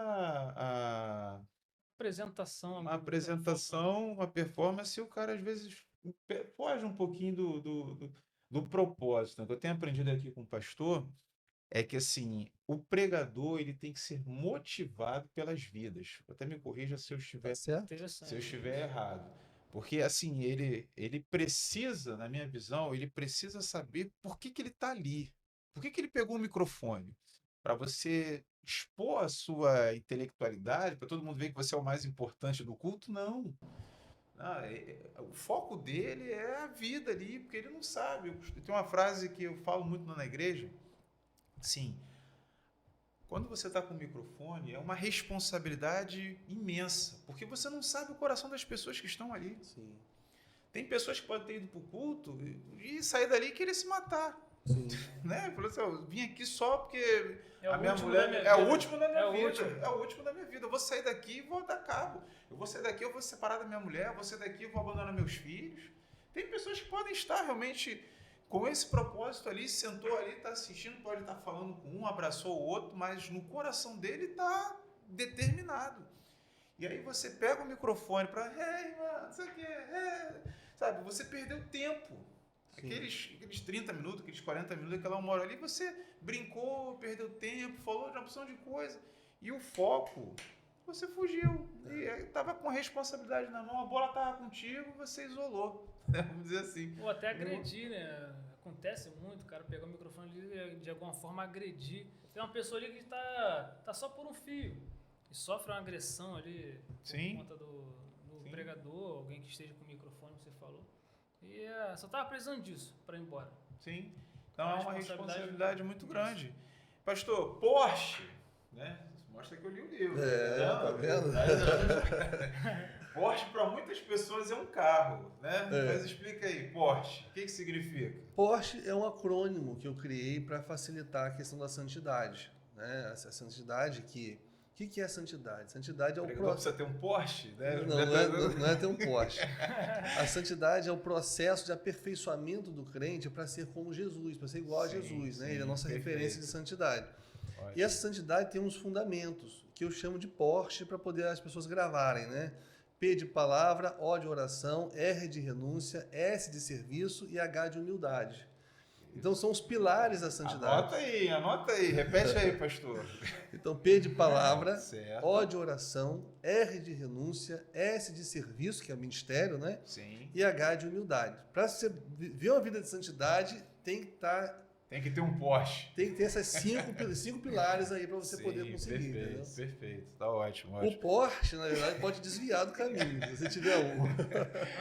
Apresentação, uma apresentação, uma performance, e o cara às vezes foge um pouquinho do propósito, né? O que eu tenho aprendido aqui com o pastor é que assim, o pregador ele tem que ser motivado pelas vidas. Até me corrija se eu Tá estiver, certo? se eu interessante. estiver errado. Porque assim, ele precisa, na minha visão, ele precisa saber por que que ele está ali. Por que que ele pegou o microfone? Para você expor a sua intelectualidade, para todo mundo ver que você é o mais importante do culto? Não. Não, o foco dele é a vida ali, porque ele não sabe. Tem uma frase que eu falo muito na igreja, sim, quando você está com o microfone, é uma responsabilidade imensa, porque você não sabe o coração das pessoas que estão ali. Sim. Tem pessoas que podem ter ido para o culto e sair dali e querer se matar. Sim. Né? Falou assim, eu vim aqui só porque É o a minha último mulher da minha é o vida. último da minha É o vida. último. É o último da minha vida. Eu vou sair daqui e vou dar cabo. Eu vou sair daqui, eu vou separar da minha mulher, eu vou sair daqui, eu vou abandonar meus filhos. Tem pessoas que podem estar realmente com esse propósito ali, sentou ali, está assistindo, pode estar falando com um, abraçou o outro, mas no coração dele está determinado. E aí você pega o microfone para, hey, mano, não sei o quê, sabe? Você perdeu tempo. Aqueles 30 minutos, aqueles 40 minutos, aquela uma hora ali, você brincou, perdeu tempo, falou de uma opção de coisa. E o foco, você fugiu. E estava com a responsabilidade na mão, a bola estava contigo, você isolou. Vamos dizer assim. Ou até agredir, né? Acontece muito, o cara pegar o microfone ali e de alguma forma agredir. Tem uma pessoa ali que tá só por um fio e sofre uma agressão ali Sim. por conta do Sim. pregador, alguém que esteja com o microfone, você falou. E só tava precisando disso para ir embora. Sim. Então é uma responsabilidade muito Isso. grande. Pastor, Porsche, né? Isso mostra que eu li o livro. Tá vendo? Porsche para muitas pessoas é um carro, né? Mas explica aí, Porsche, o que significa? Porsche é um acrônimo que eu criei para facilitar a questão da santidade, né? Essa santidade que... O que é santidade? Santidade é o Pregador precisa ter um Porsche, né? Não é ter um Porsche. A santidade é o processo de aperfeiçoamento do crente para ser como Jesus, para ser igual a Jesus, né? Ele é a nossa referência de santidade. Ótimo. E essa santidade tem uns fundamentos, que eu chamo de Porsche, para poder as pessoas gravarem, né? P de palavra, O de oração, R de renúncia, S de serviço e H de humildade. Então são os pilares da santidade. Anota aí, repete aí, pastor. Então P de palavra, Certo. O de oração, R de renúncia, S de serviço, que é o ministério, né? Sim. E H de humildade. Para você viver uma vida de santidade, tem que estar Tem que ter um Porsche. Tem que ter essas cinco pilares aí para você Sim, poder conseguir, entendeu? perfeito. Tá ótimo, O ótimo. Porsche, na verdade, pode desviar do caminho, se você tiver um.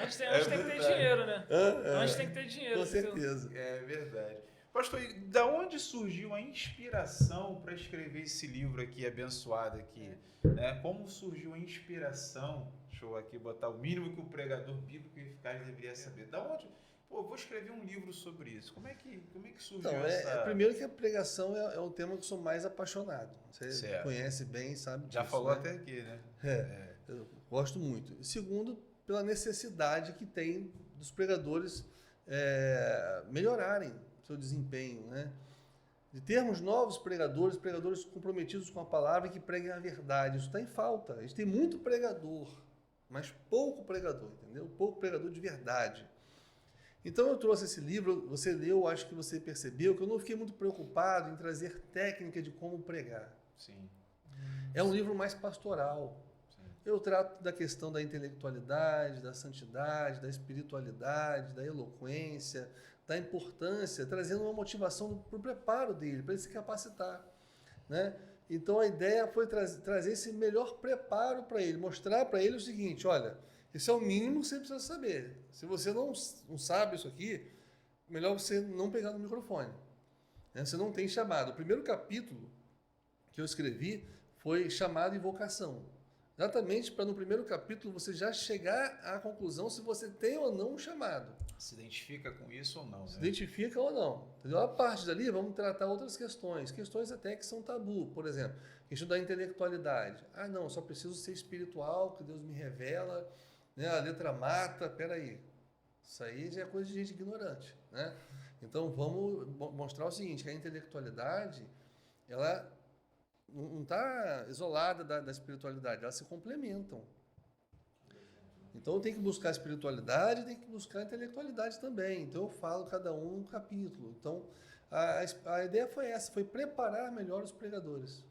Antes tem que ter verdade. dinheiro, né? É, Antes tem que ter dinheiro. com certeza. É verdade. Pastor, e da onde surgiu a inspiração para escrever esse livro aqui, abençoado aqui? Né? Como surgiu a inspiração? Deixa eu aqui botar o mínimo que o pregador bíblico e eficaz deveria saber. Da onde? Pô, vou escrever um livro sobre isso. Como é que surgiu Então, essa... primeiro que a pregação é um tema que eu sou mais apaixonado. Você Certo. conhece bem, sabe Já disso, falou né? até aqui, né? Eu gosto muito. E segundo, pela necessidade que tem dos pregadores melhorarem seu desempenho, né? De termos novos pregadores comprometidos com a palavra e que preguem a verdade. Isso está em falta. A gente tem muito pregador, mas pouco pregador, entendeu? Pouco pregador de verdade. Então eu trouxe esse livro, você leu, acho que você percebeu que eu não fiquei muito preocupado em trazer técnica de como pregar. Sim. É um livro mais pastoral. Eu trato da questão da intelectualidade, da santidade, da espiritualidade, da eloquência, da importância, trazendo uma motivação para o preparo dele, para ele se capacitar, né? Então a ideia foi trazer esse melhor preparo para ele, mostrar para ele o seguinte, olha, esse é o mínimo que você precisa saber. Se você não sabe isso aqui, melhor você não pegar no microfone, né? Você não tem chamado. O primeiro capítulo que eu escrevi foi chamado e vocação. Exatamente para no primeiro capítulo você já chegar à conclusão se você tem ou não um chamado. Se identifica com isso ou não, Se né? identifica ou não. Entendeu? A parte dali vamos tratar outras questões. Questões até que são tabu. Por exemplo, questão da intelectualidade. Ah, não, só preciso ser espiritual, que Deus me revela, né? A letra mata, peraí. Isso aí já é coisa de gente ignorante, né? Então vamos mostrar o seguinte, que a intelectualidade, ela não está isolada da espiritualidade, elas se complementam. Então tem que buscar a espiritualidade, tem que buscar a intelectualidade também. Então eu falo cada um capítulo. Então a ideia foi essa, foi preparar melhor os pregadores.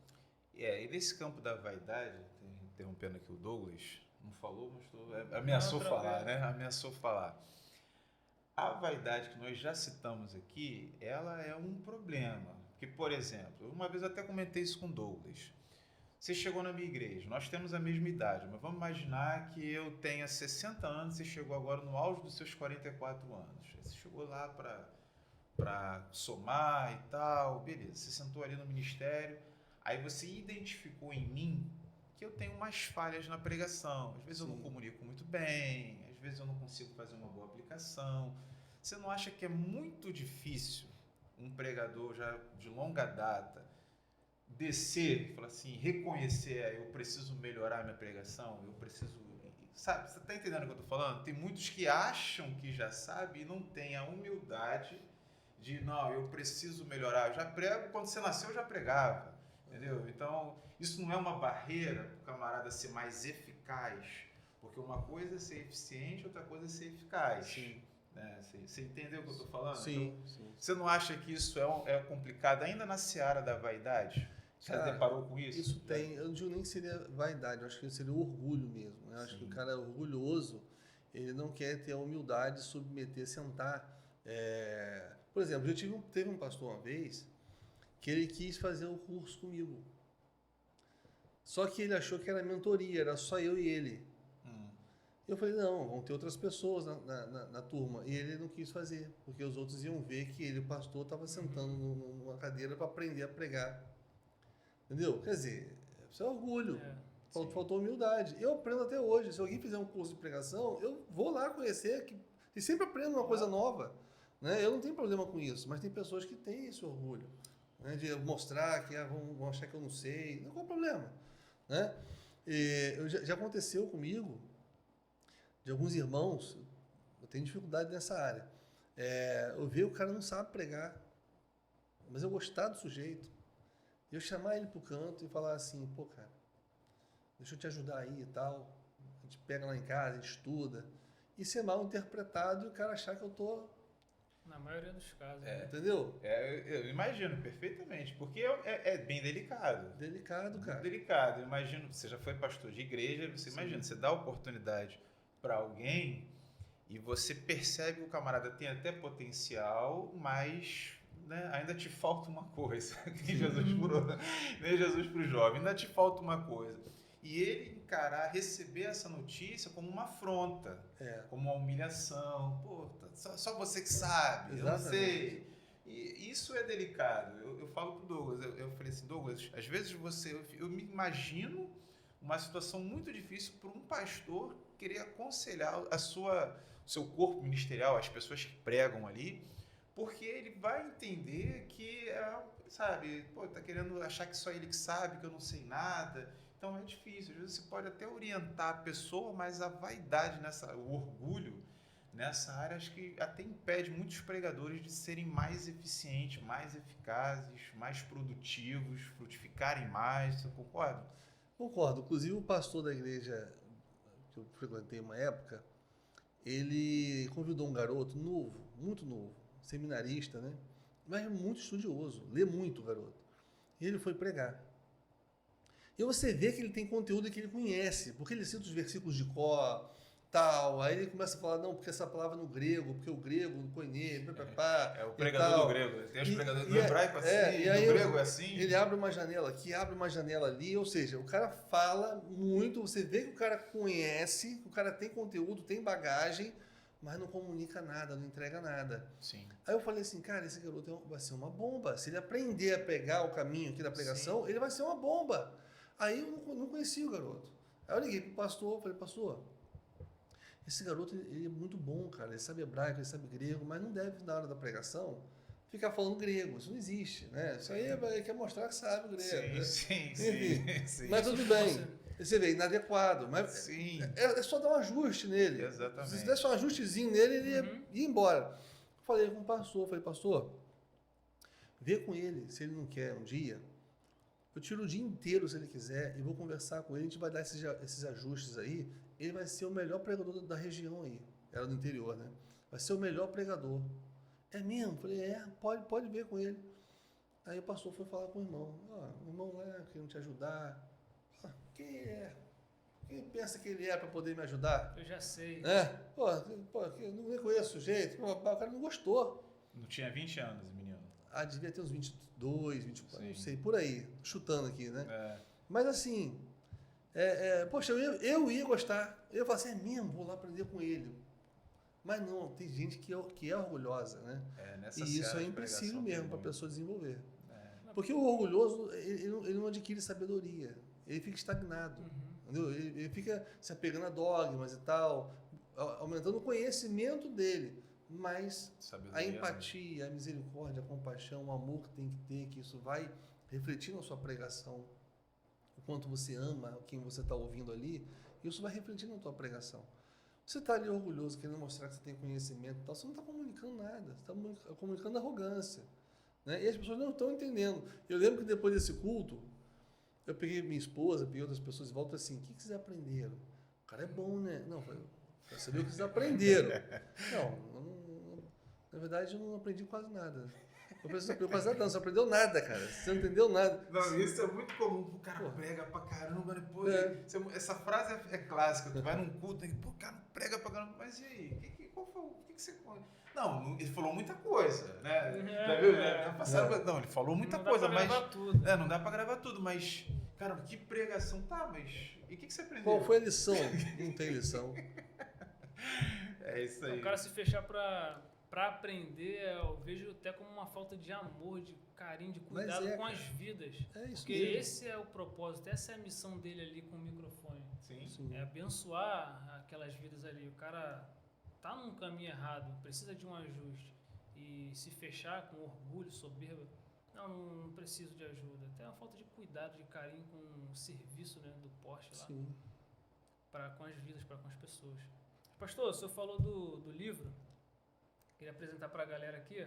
E nesse campo da vaidade, interrompendo aqui o Douglas, não falou, mas ameaçou falar, né? Ameaçou falar. A vaidade que nós já citamos aqui, ela é um problema. Porque, por exemplo, uma vez eu até comentei isso com o Douglas. Você chegou na minha igreja, nós temos a mesma idade, mas vamos imaginar que eu tenha 60 anos e você chegou agora no auge dos seus 44 anos. Você chegou lá para somar e tal, beleza. Você sentou ali no ministério, aí você identificou em mim que eu tenho umas falhas na pregação. Às vezes eu não comunico muito bem, às vezes eu não consigo fazer uma boa aplicação. Você não acha que é muito difícil um pregador já de longa data descer, falar assim, reconhecer, eu preciso melhorar minha pregação, eu preciso, sabe, você está entendendo o que eu estou falando? Tem muitos que acham que já sabe e não tem a humildade de, não, eu preciso melhorar, eu já prego, quando você nasceu eu já pregava, entendeu? Então, isso não é uma barreira para o camarada ser mais eficaz, porque uma coisa é ser eficiente, outra coisa é ser eficaz. Sim. Né? Você entendeu o que eu estou falando? Sim, então, sim. você não acha que isso é complicado ainda na seara da vaidade? Você já deparou com isso? Isso tem, eu não digo nem que seria vaidade, eu acho que seria orgulho mesmo. Né? Eu acho que o cara é orgulhoso, ele não quer ter a humildade de submeter, sentar. Por exemplo, teve um pastor uma vez que ele quis fazer o curso comigo. Só que ele achou que era mentoria, era só eu e ele. Eu falei, não, vão ter outras pessoas na turma. E ele não quis fazer, porque os outros iam ver que ele, o pastor, estava sentando numa cadeira para aprender a pregar. Entendeu? Quer dizer, isso é orgulho. Faltou humildade. Eu aprendo até hoje. Se alguém fizer um curso de pregação, eu vou lá conhecer e sempre aprendo uma coisa nova. Né? Eu não tenho problema com isso, mas tem pessoas que têm esse orgulho. Né? De mostrar que vão achar que eu não sei. Não, qual o problema? Né? Já aconteceu comigo, de alguns irmãos, eu tenho dificuldade nessa área. Eu ver o cara não sabe pregar, mas eu gostar do sujeito, eu chamar ele pro canto e falar assim, pô, cara, deixa eu te ajudar aí e tal, a gente pega lá em casa, a gente estuda, e ser mal interpretado e o cara achar que eu tô... Na maioria dos casos. Né? Entendeu? Eu imagino perfeitamente, porque é bem delicado. Delicado, cara. Muito delicado. Eu imagino, você já foi pastor de igreja, você imagina, você dá oportunidade para alguém e você percebe que o camarada tem até potencial, mas né, ainda te falta uma coisa. Nem Jesus para o jovem, ainda te falta uma coisa. E ele encarar, receber essa notícia como uma afronta, como uma humilhação. Pô, só você que sabe, eu não sei. E isso é delicado. Eu falo pro Douglas, eu falei assim, Douglas, às vezes eu me imagino uma situação muito difícil para um pastor querer aconselhar o seu corpo ministerial, as pessoas que pregam ali, porque ele vai entender que, sabe, pô, tá querendo achar que só ele que sabe, que eu não sei nada. Então é difícil. Às vezes você pode até orientar a pessoa, mas a vaidade, o orgulho nessa área, acho que até impede muitos pregadores de serem mais eficientes, mais eficazes, mais produtivos, frutificarem mais. Você concorda? Concordo. Inclusive, o pastor da igreja que eu frequentei uma época, ele convidou um garoto novo, muito novo, seminarista, né? Mas muito estudioso, lê muito o garoto. E ele foi pregar. E você vê que ele tem conteúdo que ele conhece, porque ele cita os versículos de cor, tal. Aí ele começa a falar, não, porque essa palavra no grego, porque o grego, no koiné, o pregador do grego. Tem os pregadores do hebraico assim, e aí do grego é assim. Ele abre uma janela aqui, abre uma janela ali, ou seja, o cara fala muito, você vê que o cara conhece, que o cara tem conteúdo, tem bagagem, mas não comunica nada, não entrega nada. Sim. Aí eu falei assim, cara, esse garoto vai ser uma bomba. Se ele aprender a pegar o caminho aqui da pregação, Sim. ele vai ser uma bomba. Aí eu não conhecia o garoto. Aí eu liguei pro pastor, falei, pastor, esse garoto ele é muito bom, cara. Ele sabe hebraico, ele sabe grego, mas não deve, na hora da pregação, ficar falando grego. Isso não existe, né? Isso aí ele quer mostrar que sabe o grego. Sim, né? sim. Mas tudo bem. Você vê, inadequado. Mas Sim. é só dar um ajuste nele. Exatamente. Se desse um ajustezinho nele, ele ia embora. Falei com o pastor, pastor, vê com ele, se ele não quer um dia, eu tiro o dia inteiro se ele quiser e vou conversar com ele, a gente vai dar esses ajustes aí, ele vai ser o melhor pregador da região aí, era do interior, né? Vai ser o melhor pregador. É mesmo? Falei, pode ver com ele. Aí o pastor foi falar com o irmão, o irmão lá querendo te ajudar. Quem é? Quem pensa que ele é para poder me ajudar? Eu já sei. Eu não conheço o sujeito. O cara não gostou. Não tinha 20 anos, menino. Devia ter uns 22, 24, Sim. não sei, por aí, chutando aqui, né? É. Mas assim, poxa, eu ia gostar. Eu ia falar assim, é mesmo, vou lá aprender com ele. Mas não, tem gente que é orgulhosa, né? Nessa E isso seara é de empecilho pregação mesmo tem para a muito. pessoa desenvolver. Porque o orgulhoso, ele não adquire sabedoria. Ele fica estagnado. Entendeu? Ele fica se apegando a dogmas e tal, aumentando o conhecimento dele. Mas Sabedoria, a empatia, a misericórdia, a compaixão, o amor que tem que ter, que isso vai refletir na sua pregação. O quanto você ama quem você está ouvindo ali, isso vai refletir na tua pregação. Você está ali orgulhoso, querendo mostrar que você tem conhecimento e tal, você não está comunicando nada, você está comunicando arrogância. Né? E as pessoas não estão entendendo. Eu lembro que depois desse culto, eu peguei minha esposa, peguei outras pessoas e volto assim, o que vocês aprenderam? O cara é bom, né? Não, eu sabia o que vocês aprenderam. Na verdade eu não aprendi quase nada. Não, você aprendeu nada, cara. Você não entendeu nada. Não, isso é muito comum. O cara prega pra caramba, depois. Essa frase é clássica. Tu vai num culto e o cara prega pra caramba. Mas e aí? O que você. Não, ele falou muita coisa, né? Já viu? Já passaram. Não, ele falou muita coisa, mas. Não dá pra gravar tudo. Não dá pra gravar tudo, mas. Cara, que pregação. Tá, mas. E o que você aprendeu? Qual foi a lição? Não tem lição. É isso aí. O cara se fechar pra aprender, eu vejo até como uma falta de amor, de carinho, de cuidado com as vidas. É isso Porque mesmo. esse é o propósito, essa é a missão dele ali com o microfone. Sim. É abençoar aquelas vidas ali. O cara tá num caminho errado, precisa de um ajuste. E se fechar com orgulho, soberba, não preciso de ajuda. Até uma falta de cuidado, de carinho com o serviço, né, do poste lá. Sim. Com as vidas, com as pessoas. Pastor, o senhor falou do livro. Queria apresentar para a galera aqui.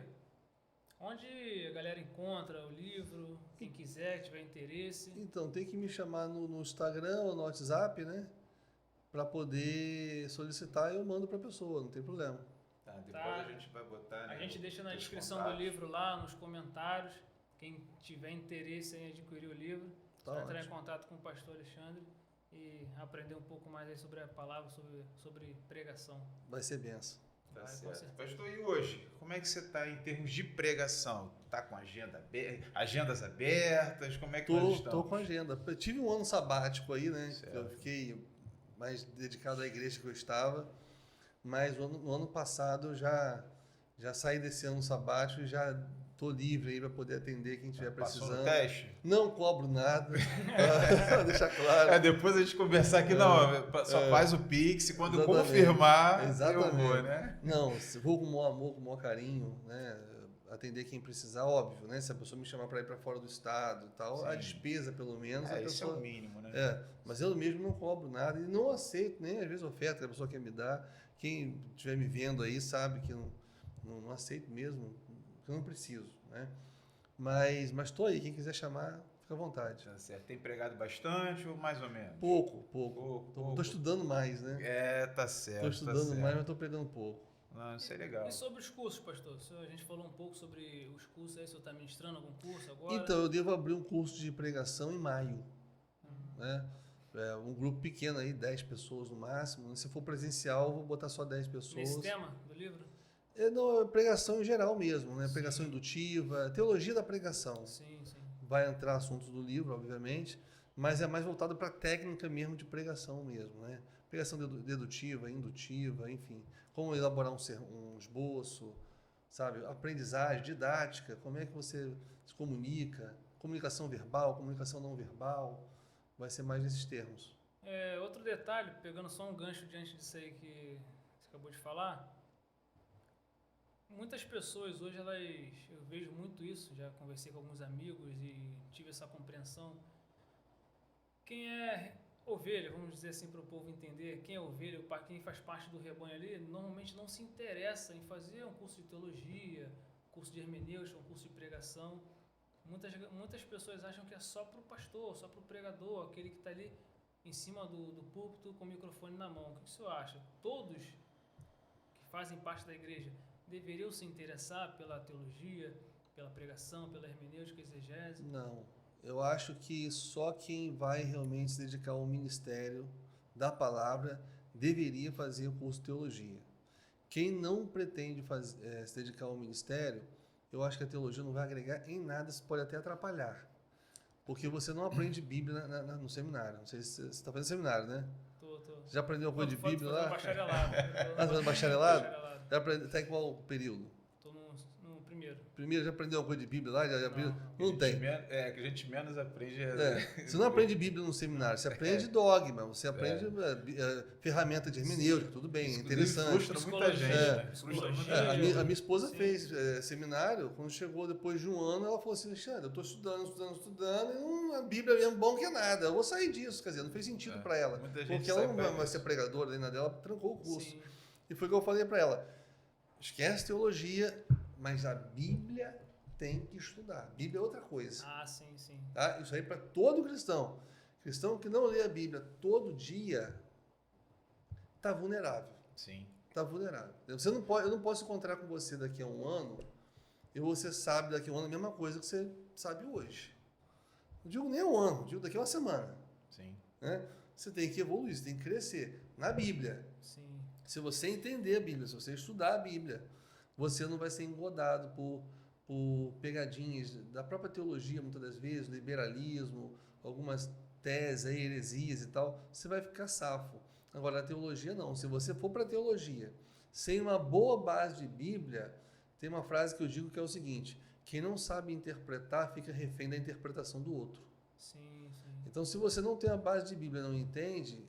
Onde a galera encontra o livro, quem quiser, tiver interesse. Então, tem que me chamar no Instagram ou no WhatsApp, né? Para poder solicitar, eu mando para a pessoa, não tem problema. Tá, depois a gente vai botar. A gente deixa na descrição contatos. do livro lá, nos comentários. Quem tiver interesse em adquirir o livro, vai entrar em contato com o pastor Alexandre e aprender um pouco mais aí sobre a palavra, sobre pregação. Vai ser benção. Tá Vai, com certo. certeza. Pastor, e hoje? Como é que você está em termos de pregação? Tá com agendas abertas? Como é que nós Tô estamos? com agenda. Eu tive um ano sabático aí, né? Que eu Certo. fiquei mais dedicado à igreja que eu estava. Mas no ano passado eu já saí desse ano sabático e já tô livre aí para poder atender quem estiver Passou no precisando. teste? Não cobro nada. Pra deixar claro. Depois a gente conversar aqui, não, só faz o Pix, quando Exatamente. confirmar, eu Exatamente. vou, né? Não, se vou com o maior amor, com o maior carinho, né? Atender quem precisar, óbvio, né? Se a pessoa me chamar para ir para fora do estado e tal, a Sim. despesa pelo menos, a Isso é pessoa... o mínimo, né? Mas eu mesmo não cobro nada e não aceito nem às vezes oferta que a pessoa quer me dar. Quem estiver me vendo aí sabe que eu não aceito mesmo, que eu não preciso, né? Mas estou aí, quem quiser chamar, fica à vontade. Tá certo. Tem pregado bastante ou mais ou menos? Pouco. Estou estudando mais, né? Tá certo. Estou estudando mais, mas estou pregando pouco. Não, isso é legal. E sobre os cursos, pastor? A gente falou um pouco sobre os cursos aí, o senhor está ministrando algum curso agora? Então, eu devo abrir um curso de pregação em maio, né? Um grupo pequeno aí, 10 pessoas no máximo. Se for presencial, eu vou botar só 10 pessoas. Nesse tema do livro? Não, pregação em geral mesmo, né? Pregação indutiva, teologia da pregação. Sim. Vai entrar assuntos do livro, obviamente, mas é mais voltado para a técnica mesmo de pregação mesmo, né? Pregação dedutiva, indutiva, enfim. Como elaborar um esboço, sabe? Aprendizagem, didática, como é que você se comunica, comunicação verbal, comunicação não verbal, vai ser mais nesses termos. Outro detalhe, pegando só um gancho diante disso aí que você acabou de falar, muitas pessoas hoje, eu vejo muito isso, já conversei com alguns amigos e tive essa compreensão. Quem é ovelha, vamos dizer assim para o povo entender, quem é ovelha, quem faz parte do rebanho ali, normalmente não se interessa em fazer um curso de teologia, curso de hermenêutica, um curso de pregação. Muitas pessoas acham que é só para o pastor, só para o pregador, aquele que está ali em cima do púlpito com o microfone na mão. O que o senhor acha? Todos que fazem parte da igreja deveriam se interessar pela teologia, pela pregação, pela hermenêutica, exegese? Não, eu acho que só quem vai realmente se dedicar ao ministério da palavra deveria fazer o curso de teologia. Quem não pretende se dedicar ao ministério, eu acho que a teologia não vai agregar em nada, isso pode até atrapalhar. Porque você não aprende Bíblia no seminário. Não sei se você está fazendo seminário, né? Tô. Você já aprendeu alguma coisa de Bíblia lá? Bacharelado. Tá fazendo bacharelado? Já aprendeu, está em qual período? Tô no primeiro. Primeiro, já aprendeu alguma coisa de Bíblia lá? Não Que tem. a gente menos aprende Você não aprende Bíblia no seminário, você aprende dogma, você aprende ferramenta de hermenêutica, tudo bem, interessante. Frustra muita gente, né? Frustra muita A gente. minha esposa fez seminário, quando chegou depois de um ano, ela falou assim, Alexandre, eu estou estudando, e a Bíblia é mesmo bom que nada, eu vou sair disso, quer dizer, não fez sentido para ela, muita gente porque ela não sai vai ser pregadora, nem nada dela, trancou o curso. Sim. E foi o que eu falei para ela, esquece teologia, mas a Bíblia tem que estudar. A Bíblia é outra coisa. Ah, sim. Tá? Isso aí para todo cristão. Cristão que não lê a Bíblia todo dia está vulnerável. Sim. Está vulnerável. Eu não posso encontrar com você daqui a um ano e você sabe daqui a um ano a mesma coisa que você sabe hoje. Não digo nem um ano, digo daqui a uma semana. Sim. Né? Você tem que evoluir, você tem que crescer. Na Bíblia. Sim. Se você entender a Bíblia, se você estudar a Bíblia, você não vai ser engodado por pegadinhas da própria teologia, muitas das vezes, liberalismo, algumas teses, heresias e tal, você vai ficar safo. Agora, a teologia não. Se você for para a teologia sem uma boa base de Bíblia, tem uma frase que eu digo que é o seguinte, quem não sabe interpretar fica refém da interpretação do outro. Sim. Então, se você não tem a base de Bíblia, não entende,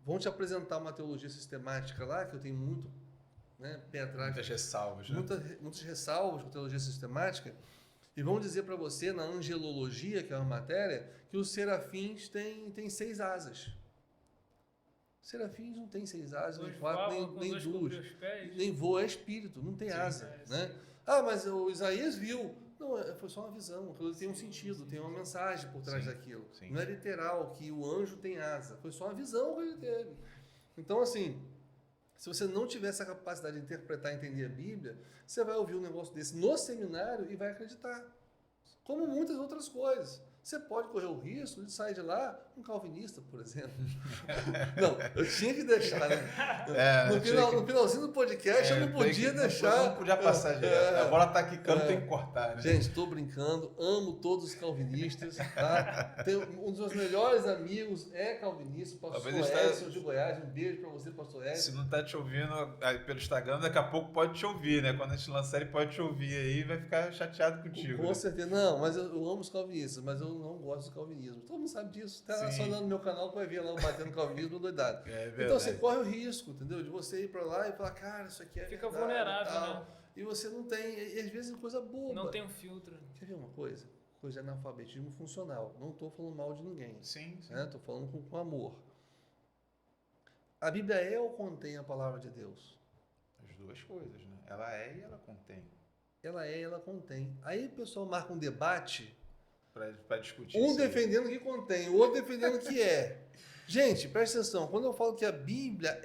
vão te apresentar uma teologia sistemática lá, que eu tenho muito pé atrás. Muitas ressalvas, né? Muitas ressalvas com teologia sistemática, e vão dizer para você, na angelologia, que é uma matéria, que os serafins têm 6 asas. Os serafins não têm 6 asas, nem 4, nem 2. Nem voa, é espírito, não tem asa. Né? Ah, mas o Isaías viu. Não, foi só uma visão, aquilo tem um sentido, tem uma mensagem por trás daquilo. Sim. Não é literal que o anjo tem asa, foi só uma visão que ele teve. Então, assim, se você não tiver essa capacidade de interpretar e entender a Bíblia, você vai ouvir um negócio desse no seminário e vai acreditar. Como muitas outras coisas. Você pode correr o risco de sair de lá um calvinista, por exemplo. Não, eu tinha que deixar, né? No finalzinho do podcast, eu não podia deixar. Não podia passar direto. A bola tá quicando, tem que cortar, né? Gente, estou brincando, amo todos os calvinistas. Tá? Um dos meus melhores amigos é calvinista, pastor Edson de Goiás. Um beijo para você, pastor Edson. Se não tá te ouvindo pelo Instagram, daqui a pouco pode te ouvir, né? Quando a gente lançar, ele pode te ouvir aí e vai ficar chateado contigo. Com né? certeza. Não, mas eu amo os calvinistas, mas eu não gosto do calvinismo. Todo mundo sabe disso. Tá só lá no meu canal que vai ver lá o Batendo Calvinismo doidado. Então você corre o risco, entendeu? De você ir para lá e falar, cara, isso aqui é Fica verdade, vulnerável, tal. né? E você não tem, e às vezes é coisa boba. Não tem um filtro. Quer ver uma coisa? Coisa de analfabetismo funcional. Não estou falando mal de ninguém. Sim. Estou falando com amor. A Bíblia é ou contém a palavra de Deus? As duas coisas, né? Ela é e ela contém. Ela é e ela contém. Aí o pessoal marca um debate. Para discutir. Um defendendo que contém, o outro defendendo que é. Gente, presta atenção. Quando eu falo que a Bíblia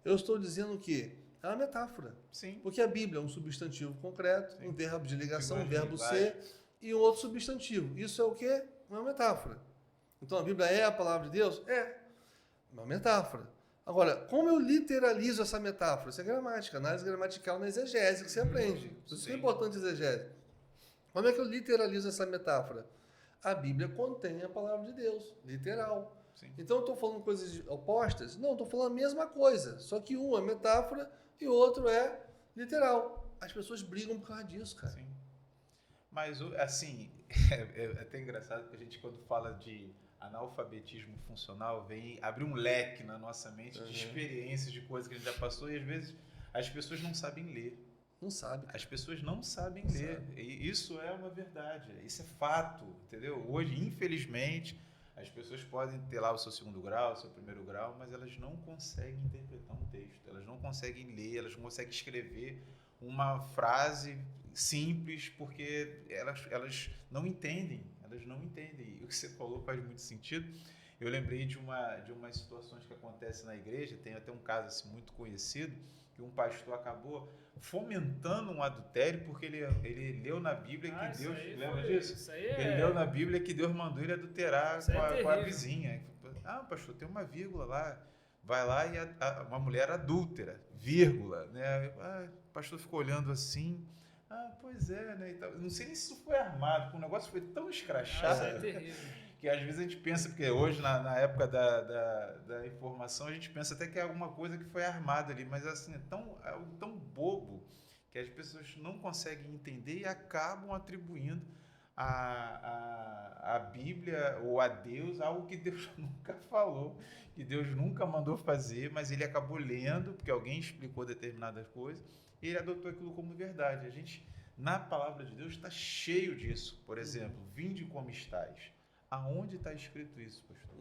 eu estou dizendo que é uma metáfora. Sim. Porque a Bíblia é um substantivo concreto, Sim. um verbo de ligação, um Figura de verbo linguagem. ser e um outro substantivo. Isso é o quê? Uma metáfora. Então a Bíblia é a palavra de Deus? É. Uma metáfora. Agora, como eu literalizo essa metáfora? Isso é gramática, análise gramatical na exegese que você aprende. Por isso que é Sim. importante a exegese. Como é que eu literalizo essa metáfora? A Bíblia contém a palavra de Deus, literal. Sim. Então eu estou falando coisas opostas? Não, estou falando a mesma coisa, só que um é metáfora e o outro é literal. As pessoas brigam por causa disso, cara. Sim. Mas, assim, é até engraçado que a gente, quando fala de analfabetismo funcional, abre um leque na nossa mente de experiências, de coisas que a gente já passou, e às vezes as pessoas não sabem ler. Não sabe. As pessoas não sabem ler. E isso é uma verdade, isso é fato, entendeu? Hoje, infelizmente, as pessoas podem ter lá o seu segundo grau, o seu primeiro grau, mas elas não conseguem interpretar um texto, elas não conseguem ler, elas não conseguem escrever uma frase simples, porque elas não entendem, E o que você falou faz muito sentido. Eu lembrei de umas situações que acontecem na igreja, tem até um caso assim, muito conhecido, que um pastor acabou fomentando um adultério porque ele leu na Bíblia que Deus... Lembra disso? Isso aí Ele leu na Bíblia que Deus mandou ele adulterar Isso com a vizinha. Pastor, tem uma vírgula lá. Vai lá e uma mulher adúltera, vírgula. Né? O pastor ficou olhando assim. Pois é, né? Não sei nem se isso foi armado, porque o negócio foi tão escrachado. Isso é terrível. Que às vezes a gente pensa, porque hoje, na época da informação, a gente pensa até que é alguma coisa que foi armada ali, mas assim, é algo tão bobo que as pessoas não conseguem entender e acabam atribuindo a Bíblia ou a Deus algo que Deus nunca falou, que Deus nunca mandou fazer, mas ele acabou lendo, porque alguém explicou determinadas coisas, e ele adotou aquilo como verdade. A gente, na palavra de Deus, está cheio disso. Por exemplo, vinde como estáis. Aonde está escrito isso, pastor?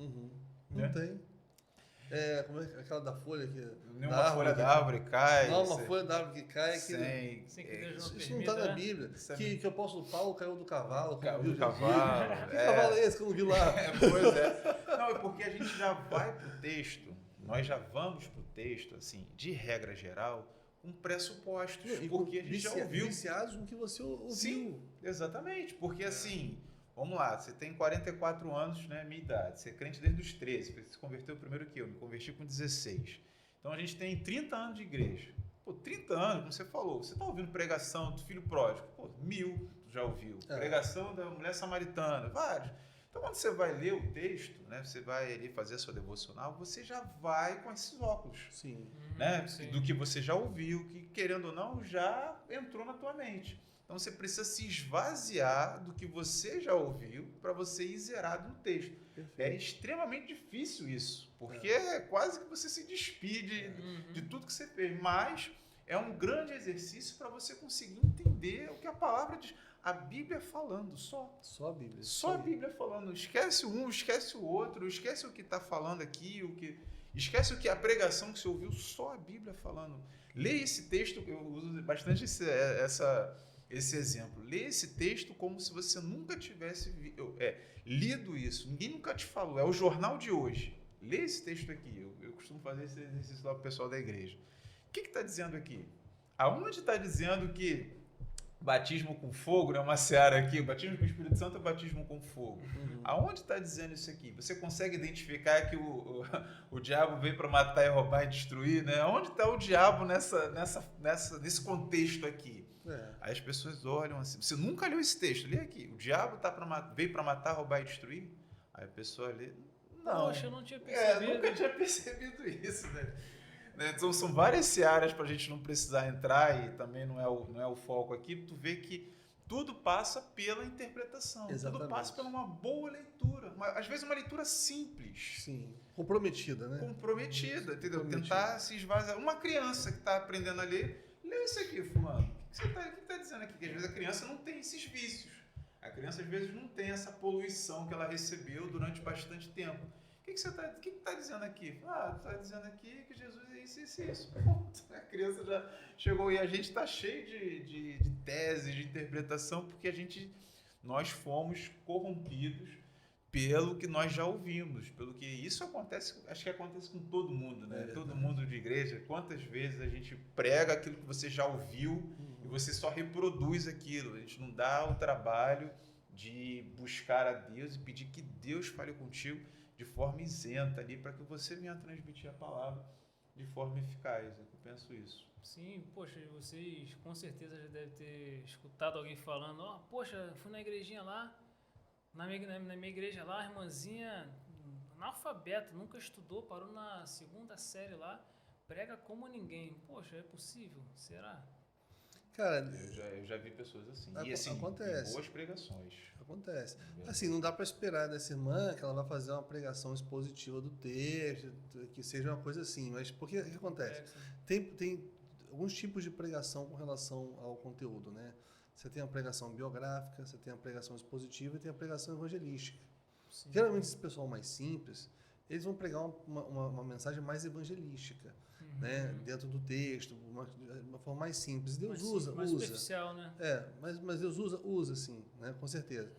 Não tem. Como é aquela da folha que... Nenhuma folha da árvore cai. Não, uma folha da árvore que cai. Isso não está na Bíblia. Que o apóstolo Paulo caiu do cavalo. Caiu do cavalo. Que cavalo é esse que eu não vi lá? Pois é. Não, é porque a gente já vai para o texto, nós já vamos para o texto, assim, de regra geral, com pressupostos. Porque a gente já ouviu. Viciados no que você ouviu. Sim, exatamente. Porque assim... Vamos lá, você tem 44 anos, né, minha idade, você é crente desde os 13, você se converteu primeiro que eu me converti com 16. Então a gente tem 30 anos de igreja. 30 anos, como você falou, você está ouvindo pregação do filho pródigo, 1000 tu já ouviu. Pregação da mulher samaritana, vários. Então quando você vai ler o texto, né, você vai ali fazer a sua devocional, você já vai com esses óculos. Sim. Né, sim. do que você já ouviu, que querendo ou não, já entrou na tua mente. Então você precisa se esvaziar do que você já ouviu para você ir zerado no texto. Perfeito. É extremamente difícil isso, porque é quase que você se despide de tudo que você fez, mas é um grande exercício para você conseguir entender o que a palavra diz. A Bíblia falando só. Só a Bíblia. Só a Bíblia falando. Esquece um, esquece o outro, esquece o que está falando aqui, esquece o que a pregação que você ouviu, só a Bíblia falando. Leia esse texto, eu uso bastante esse exemplo. Lê esse texto como se você nunca tivesse lido isso. Ninguém nunca te falou. É o jornal de hoje. Lê esse texto aqui. Eu costumo fazer esse exercício lá para o pessoal da igreja. O que está dizendo aqui? Aonde está dizendo que batismo com fogo, né? Uma seara aqui, o batismo com o Espírito Santo é o batismo com fogo. Aonde está dizendo isso aqui? Você consegue identificar que o diabo veio para matar e roubar e destruir, né? Onde está o diabo nesse contexto aqui? Aí as pessoas olham assim, você nunca leu esse texto, lê aqui, o diabo veio para matar, roubar e destruir? Aí a pessoa lê, não. Poxa, eu não tinha percebido. Nunca tinha percebido isso, né? Então são várias searas para a gente não precisar entrar, e também não é o foco aqui. Tu vê que tudo passa pela interpretação. Exatamente. Tudo passa por uma boa leitura. Às vezes uma leitura simples. Sim. Comprometida, né? Comprometida, entendeu? Comprometida. Tentar se esvaziar. Uma criança que está aprendendo a ler, lê isso aqui, fulano. O que você está dizendo aqui? Que às vezes a criança não tem esses vícios. A criança às vezes não tem essa poluição que ela recebeu durante bastante tempo. O que você está dizendo aqui? Está dizendo aqui que Jesus é isso e isso. Ponto. A criança já chegou e a gente está cheio de teses, de interpretação, porque nós fomos corrompidos pelo que nós já ouvimos, pelo que isso acontece, acho que acontece com todo mundo, né? Todo mundo de igreja. Quantas vezes a gente prega aquilo que você já ouviu e você só reproduz aquilo. A gente não dá o trabalho de buscar a Deus e pedir que Deus fale contigo de forma isenta ali, para que você venha transmitir a palavra de forma eficaz. Eu penso isso. Sim, poxa, vocês com certeza já devem ter escutado alguém falando, poxa, fui na igrejinha lá, na minha igreja lá, a irmãzinha analfabeta, nunca estudou, parou na 2ª série lá, prega como ninguém. Poxa, é possível? Será? Cara, eu já vi pessoas assim. E assim, acontece. Boas pregações. Acontece. Assim, não dá para esperar dessa irmã que ela vai fazer uma pregação expositiva do texto, que seja uma coisa assim. Mas o que acontece? Tem alguns tipos de pregação com relação ao conteúdo, né? Você tem a pregação biográfica, você tem a pregação expositiva e tem a pregação evangelística. Sim. Geralmente, esse pessoal mais simples, eles vão pregar uma mensagem mais evangelística, né? Dentro do texto, uma forma mais simples. Deus usa. Mais superficial, né? Mas Deus usa sim, né? Com certeza.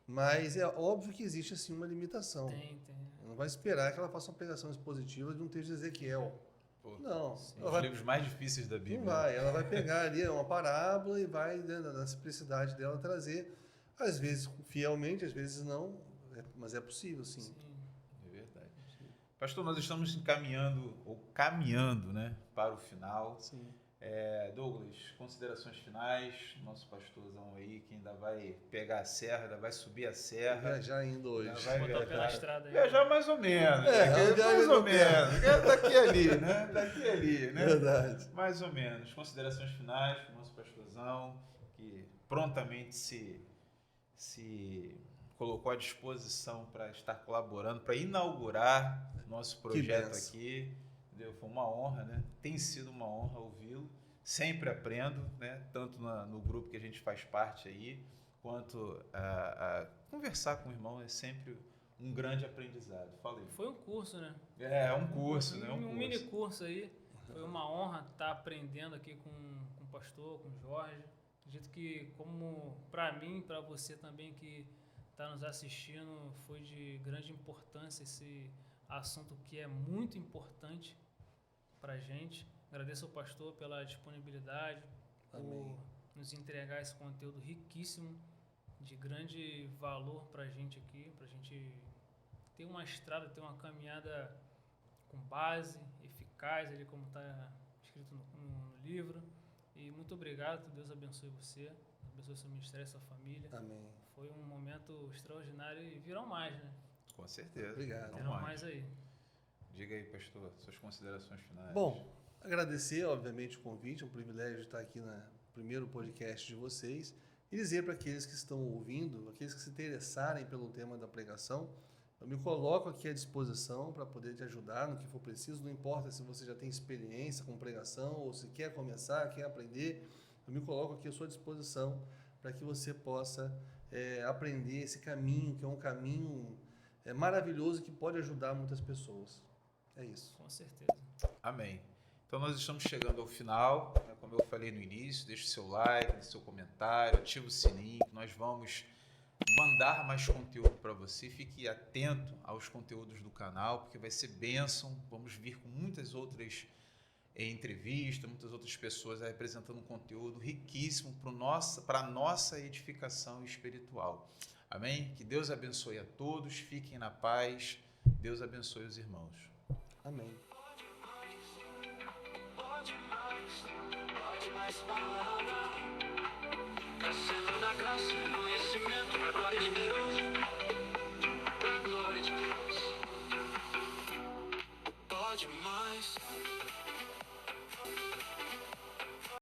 Mas é óbvio que existe assim uma limitação. Tem. Não vai esperar que ela faça uma pregação expositiva de um texto de Ezequiel. Não. Os livros mais difíceis da Bíblia. Não vai. Ela vai pegar ali uma parábola e vai, né, na simplicidade dela, trazer, às vezes fielmente, às vezes não, mas é possível, sim. É verdade. Pastor, nós estamos caminhando, né, para o final. Sim. Douglas, considerações finais, nosso pastorzão aí, que ainda vai pegar a serra, ainda vai subir a serra. Viajar ainda hoje. Vai Botar o pé na estrada aí. Viajar mais ou menos. mais ou menos. Daqui ali, né? Verdade. Mais ou menos. Considerações finais para o nosso pastorzão, que prontamente se colocou à disposição para estar colaborando, para inaugurar nosso projeto aqui. Foi uma honra, né? Tem sido uma honra ouvi-lo. Sempre aprendo, né? Tanto no grupo que a gente faz parte aí, quanto a conversar com o irmão é sempre um grande aprendizado. Falei. Foi um curso, né? Um curso, né? Um mini curso aí. Foi uma honra estar aprendendo aqui com o pastor, com o Jorge. Acredito que, como para mim, para você também que está nos assistindo, foi de grande importância esse assunto que é muito importante para a gente. Agradeço ao pastor pela disponibilidade, por nos entregar esse conteúdo riquíssimo, de grande valor para a gente aqui, para a gente ter uma estrada, ter uma caminhada com base, eficaz, ali como está escrito no livro. E muito obrigado, Deus abençoe você, abençoe seu ministério, sua família. Amém. Foi um momento extraordinário e virão mais, né? Com certeza. Obrigado. Virão mais aí. Diga aí, pastor, suas considerações finais. Bom, agradecer, obviamente, o convite, é um privilégio estar aqui no primeiro podcast de vocês e dizer para aqueles que estão ouvindo, aqueles que se interessarem pelo tema da pregação, eu me coloco aqui à disposição para poder te ajudar no que for preciso, não importa se você já tem experiência com pregação ou se quer começar, quer aprender, eu me coloco aqui à sua disposição para que você possa aprender esse caminho, que é um caminho maravilhoso que pode ajudar muitas pessoas. É isso. Com certeza. Amém. Então nós estamos chegando ao final, né? Como eu falei no início, deixe seu like, seu comentário, ative o sininho, nós vamos mandar mais conteúdo para você, fique atento aos conteúdos do canal, porque vai ser bênção, vamos vir com muitas outras entrevista, muitas outras pessoas apresentando um conteúdo riquíssimo para a nossa edificação espiritual. Amém? Que Deus abençoe a todos, fiquem na paz, Deus abençoe os irmãos. Amém. Pode mais palavra, crescendo na graça, no conhecimento, pra glória de Deus.